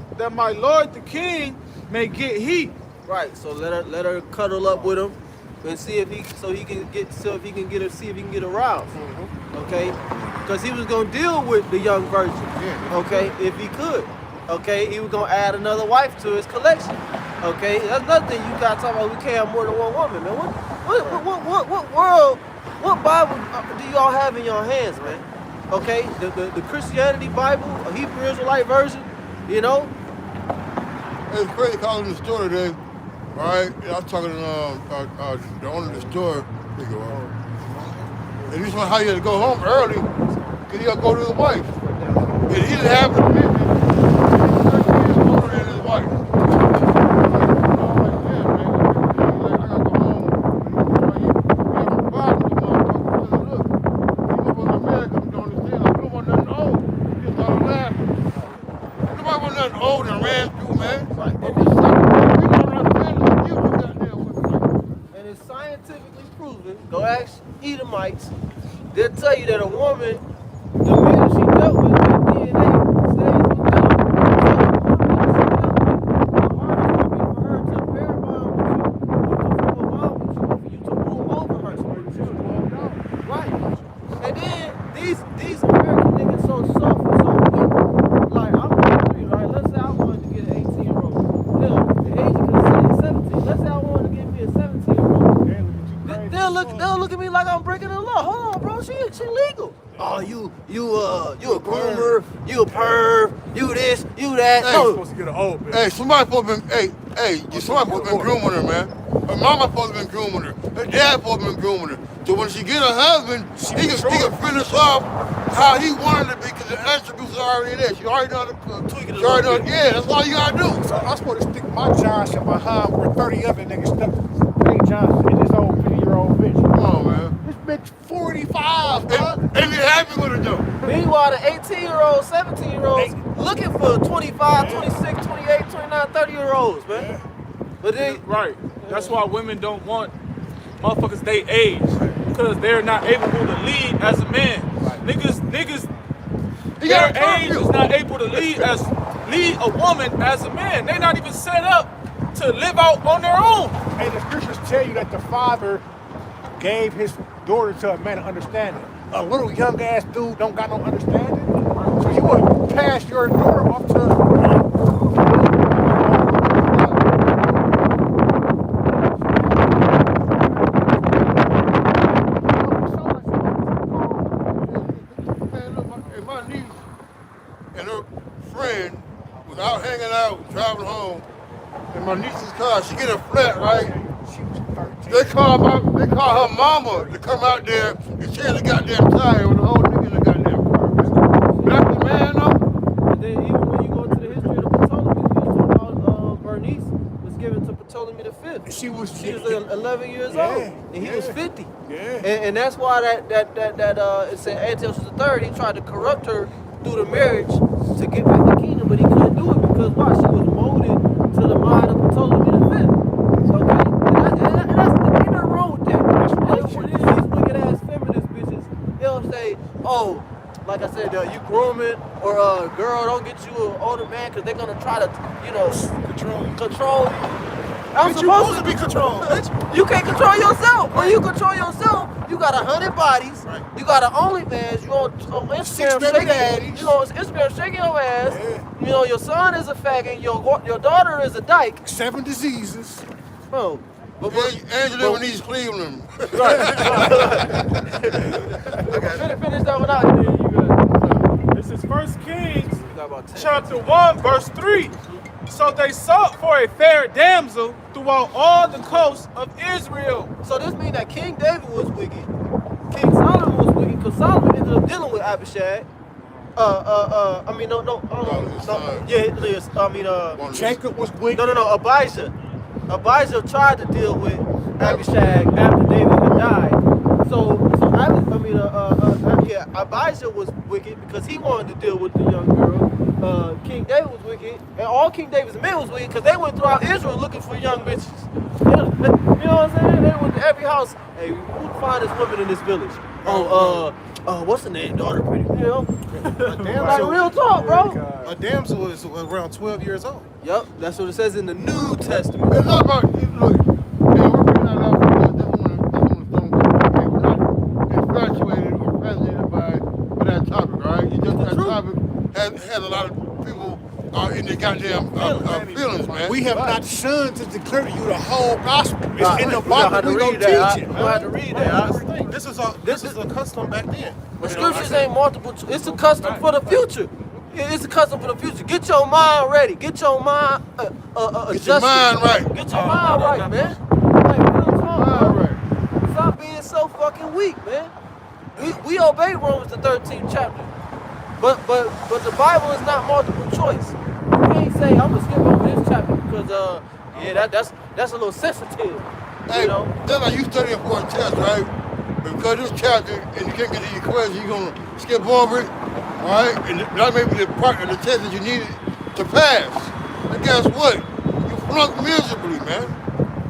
lord the king may get heat. Right. So let her cuddle up with him and see if he can get aroused. Okay, because he was gonna deal with the young virgin. Okay, if he could. Okay, he was gonna add another wife to his collection. Okay, that's another thing you gotta talk about. We can't have more than one woman, man. What world? What Bible do y'all have in your hands, man? Okay, the Christianity Bible, a Hebrew Israelite version, It's crazy calling the store today. All right, I was talking to the owner of the store. And he was how he had to go home early because he had to go to his wife. And he didn't have the business. He was older than his wife. Old and ran through, man. and it's scientifically proven. Go ask Edomites. They'll tell you that a woman, the man she dealt with, that DNA stays with them. The hardest would be for her to pair bond with you, to form a bond with you, for you to rule over her. Right. And then these American niggas so soft and so weak. Like I'm 23, right? Let's say I wanted to get an 18-year-old. Hell, the age of consent is 17. Let's say I wanted to give me a 17-year-old. They'll look at me like I'm breaking the law. Hold on, bro. She legal. Oh, you a groomer, you a perv, you this, you that. Hey, You're No. supposed to get an old bitch. Hey, somebody supposed to been, somebody supposed to been grooming her, man. Her mama supposed to been grooming her. Her dad supposed to been grooming her. So when she get her husband, he can finish off how he wanted to be because the attributes are already there. She already know how to cook. Tweak it a She already little know, bit. yeah, that's all you gotta do. So I'm supposed to stick my Johnson behind where 30 other niggas stuck Ray Johnson and this old 50-year-old bitch. Come on, man. This bitch 45, bro. And be happy with it though. Meanwhile, the 18-year-olds, 17-year-olds looking for 25, 26, 28, 29, 30-years-olds, man. But they Right. That's why women don't want motherfuckers they age. Because they're not able to lead as a man. Niggas, You their gotta turn age you. is not able to lead a woman as a man. They're not even set up to live out on their own. And the scriptures tell you that the father gave his daughter to a man of understanding. A little young ass dude don't got no understanding. So you would pass your daughter off to Man, look, my niece and her friend was out hanging out, driving home, in my niece's car. She get a flat, right? she was 13. They call her mama to come out there and change the goddamn tire with the old nigga in the goddamn car, man. That's the man, though. And then even when you go to the 25th. She was 11 years Yeah, old, and he was yeah. 50. Yeah. And that's why it said Antiochus III, he tried to corrupt her through the marriage to get back the kingdom, but he couldn't do it because why? She was molded to the mind of Ptolemy the Fifth. Okay, and that's ain't nothing wrong with that. These wicked ass feminist bitches, they'll say, oh, like I said, you grooming or girl, don't get you an older man because they're gonna try to, control you. I'm supposed to be controlled. You can't control yourself. When you control yourself, you got 100 bodies. Right. You got an OnlyFans. You on Instagram shaking. You know, Instagram shaking your ass. Yeah. You know, your son is a faggot. Your daughter is a dyke. 7 diseases. Bro. Angela Gms Cleveland. Right. Finish that one out. Then you got. This is 1 Kings, chapter 1, verse 3. So they sought for a fair damsel throughout all the coast of Israel. So this means that King David was wicked. King Solomon was wicked because Solomon ended up dealing with Abishag. Jacob was wicked. No, Abijah. Abijah tried to deal with Abishag after David had died. Abijah was wicked because he wanted to deal with the young girl. King David was wicked, and all King David's men was wicked because they went throughout Israel looking for young bitches. You know what I'm saying? They went to every house. Hey, who's the finest woman in this village? What's the name? Daughter pretty, you know? Like real talk, bro. A damsel is around 12 years old. Yep, that's what it says in the New Testament. It's not about, look, we're bringing that up because this one not infatuated or fascinated by that topic, right? It's just that topic has a lot of people in the goddamn feelings, man. We have not shunned to declare to you the whole gospel. It's in the We know how Bible. to We gonna read that. teach it. We know how to read that. This is a custom back then. The scriptures ain't multiple. It's a custom for the future. It's a custom for the future. Get your mind ready. Get your mind adjusted. Get your mind right. Get your mind right, man. Like, real talk, bro. Stop being so fucking weak, man. We obey Romans the 13th chapter, but the Bible is not multiple choice. You can't say I'm gonna skip over this chapter because that's a little sensitive. Hey, You know. that's like you studying for a test, right? Because this chapter, and you can't get to your question, you're going to skip over it, all right? And that may be the part of the test that you needed to pass. And guess what? You flunked miserably, man.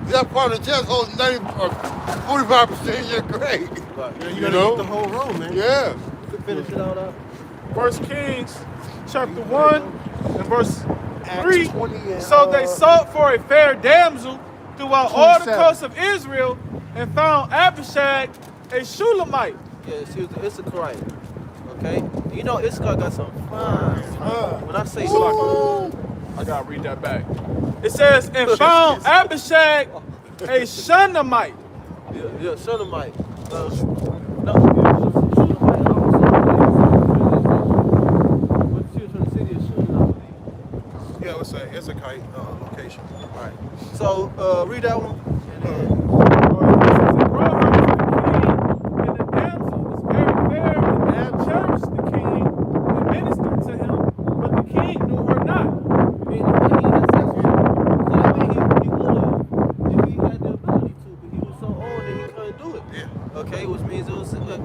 That part of the test holds 45% in your grade. You gotta eat the whole roll, man. Yeah. Finish it out. 1 Kings, chapter 1, and verse Acts 3. 20 and, So they sought for a fair damsel throughout all the 27. coasts of Israel and found Abishag, a Shulamite. Yeah, she was the Issacharite. Okay? You know Issachar got some fine. When I say I gotta read that back. It says, and found Abishag, a Shunammite. Yeah, Shunammite. What's she was from the city of Shunammite? Yeah, it's a kite location. All right. So read that one. And then, And the damsel was very fair and cherished the king and ministered to him, but the king knew her not. meaning that he had sex with her. So that means he would have if he had the ability to, but he was so old that he couldn't do it. Yeah. Okay, which means it was time. This is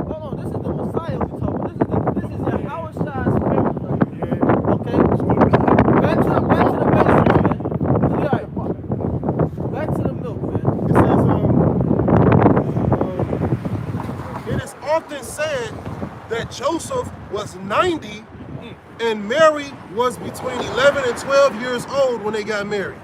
Hold on, this is the Messiah we talking about. This is the Howard Shine's family. Okay? Back to the basics, man. Yeah, back to the milk, man. It says, it is often said that Joseph was 90 and Mary was between 11 and 12 years old when they got married.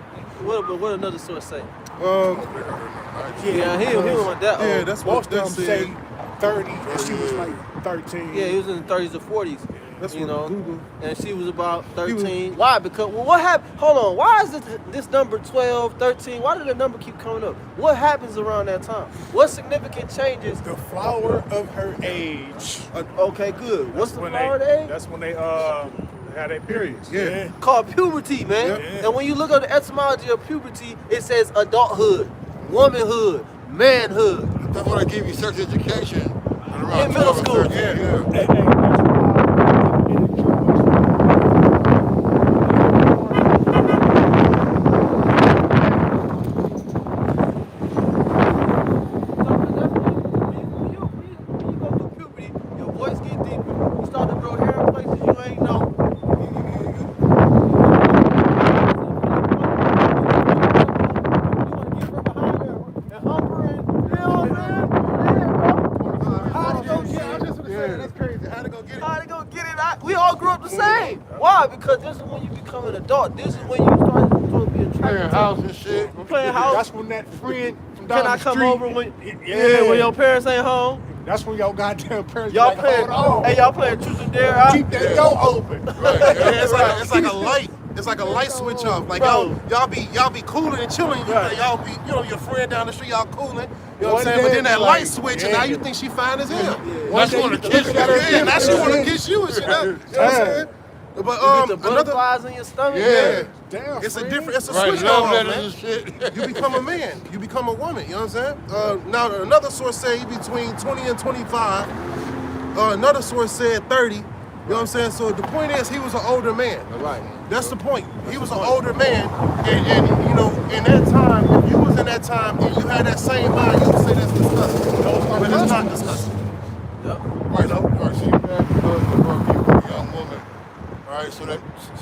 What another source say? Yeah, He wasn't that old. Yeah, that's what most of them that say said. 30, and she was like 13. Yeah, he was in the 30s or 40s. That's you what know, Google. and she was about 13. Why? Because what happened? Hold on. Why is this number 12, 13? Why did the number keep coming up? What happens around that time? What significant changes? The flower of her age. Okay, good. What's the When flower they, age? that's when they had their periods. Yeah. Called puberty, man. Yeah. And when you look at the etymology of puberty, it says adulthood, womanhood, manhood. That's why they give you sex education. In middle school. Yeah. That's why in the We all grew up the same. Why? Because this is when you become an adult. This is when you start to be attracted Playing to house and shit. playing house. That's when that friend from down Can I the come street, over when your parents ain't home? That's when your goddamn parents Y'all like, playing, hold on. hey, y'all playing truth or dare out? Keep that door open. Right. It's like a light. It's like a light switch off. Like Bro. y'all be cooling and chilling. Right. Y'all be, your friend down the street, y'all cooling. You know what One I'm saying? But day then that be light like, switch, and yeah. now you think she fine as hell. Now she wanna kiss you. Yeah, now she wanna kiss you and shit. You know what I'm saying? But You get the another, butterflies in your stomach. yeah, Damn, it's a friend. different, it's a Right, switch love off, letters man. and shit. You become a man. You become a woman. You know what I'm saying? Now, another source said he between 20 and 25. Another source said 30. You know what I'm saying? So the point is, he was an older man. Right. That's the point. He was an older man. And in that time, if you was in that time and you had that same mind, you would say that's disgusting. But it's not disgusting. Yep. Right, no. All right, so you have to a young woman. All right, so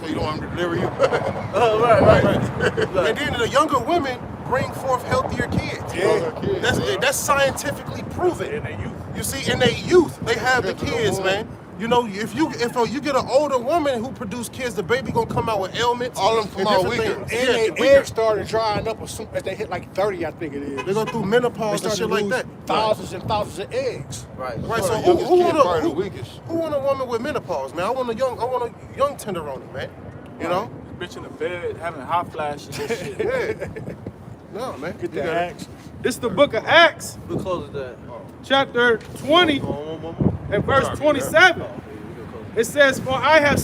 you don't want him to deliver you. Right. And then the younger women bring forth healthier kids. Yeah. That's scientifically proven. In their youth. You see, in their youth, they have the kids, man. You know, if you get an older woman who produce kids, the baby gonna come out with ailments. All of them come out different weaker. things. And their eggs started drying up as soon as they hit like 30, I think it is. They go through They menopause and started shit to like lose that. thousands and thousands of eggs. Right. Right. So Youngest who kid, probably the want weakest. who want a woman with menopause, man? I want a young tenderoni, man. You know? Bitch in the bed having hot flashes and shit. Yeah. No, man. Get the axe. This is the book of Acts, We'll close it that. chapter 20 and verse 27. It says, For I have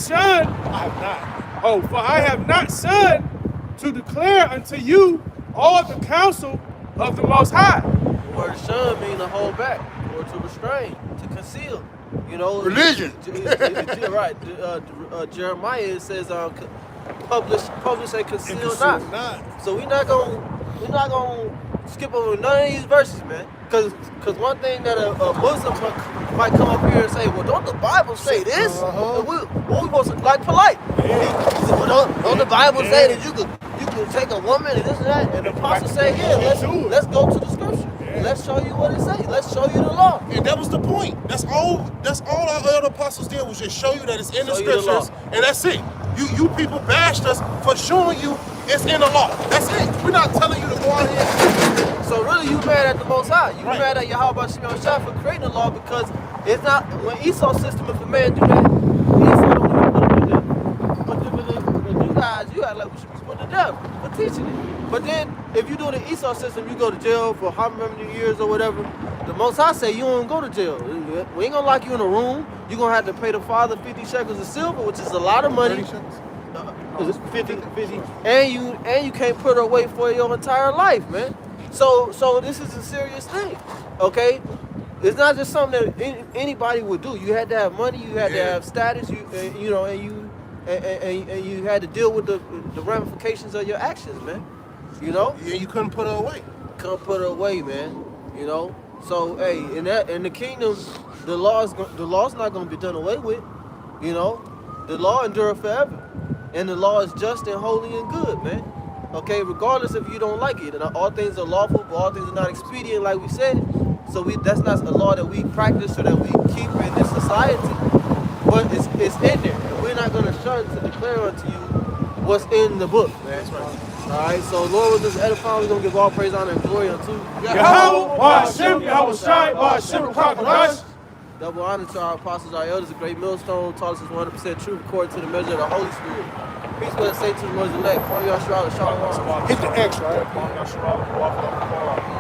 not shunned to declare unto you all the counsel of the Most High. The word shun means to hold back or to restrain, to conceal. You know, Religion. Right. Jeremiah it says, publish and conceal not. So we're not gonna skip over none of these verses, man. Cause one thing that a Muslim might come up here and say, well, don't the Bible say this? What we supposed to like polite? He said, well, don't the Bible say that you could take a woman and this and that? And the apostle say, yeah, let's go to the scripture. Let's show you what it says. Let's show you the law. And that was the point. That's all our other apostles did was just show you that it's in the Show you the scriptures, law. and that's it. You people bashed us for showing you it's in the law. That's it. We're not telling you to go out here. So really, you mad at the Most High. You Right. mad at Yahweh Shemel Shah for creating the law because it's not when Esau's system. If a man do that, Esau don't even put him to death. But the you guys, you act like we should be put to death for teaching it. But then if you do the Esau system, you go to jail for how many years or whatever. The Most High say you don't go to jail. We ain't gonna lock you in a room. You gonna have to pay the father 50 shekels of silver, which is a lot of money. 30 shekels? Is it 50, and you can't put her away for your entire life, man. So this is a serious thing, okay? It's not just something that anybody would do. You had to have money, you had to have status, and you had to deal with the ramifications of your actions, man. You know? Yeah, you couldn't put her away. Couldn't put her away, man. You know? So hey, in the kingdom, the law's not gonna be done away with. You know? The law endureth forever. And the law is just and holy and good, man. Okay, regardless if you don't like it. And all things are lawful, but all things are not expedient, like we said. So that's not a law that we practice or that we keep in this society. But it's in there. And we're not gonna shun to declare unto you what's in the book, man. That's right. Alright, so Lord was just edifying. We're gonna give all praise, honor, and glory unto Yahweh, Hashem, Yahweh Shai, Hashem, Kakadash. Double honor to our apostles, our elders, a great millstone, taught us 100% truth according to the measure of the Holy Spirit. Peace be to the saints to the Lord's elect. For y'all, Shalom. Hit the X, right? Yahweh Shai,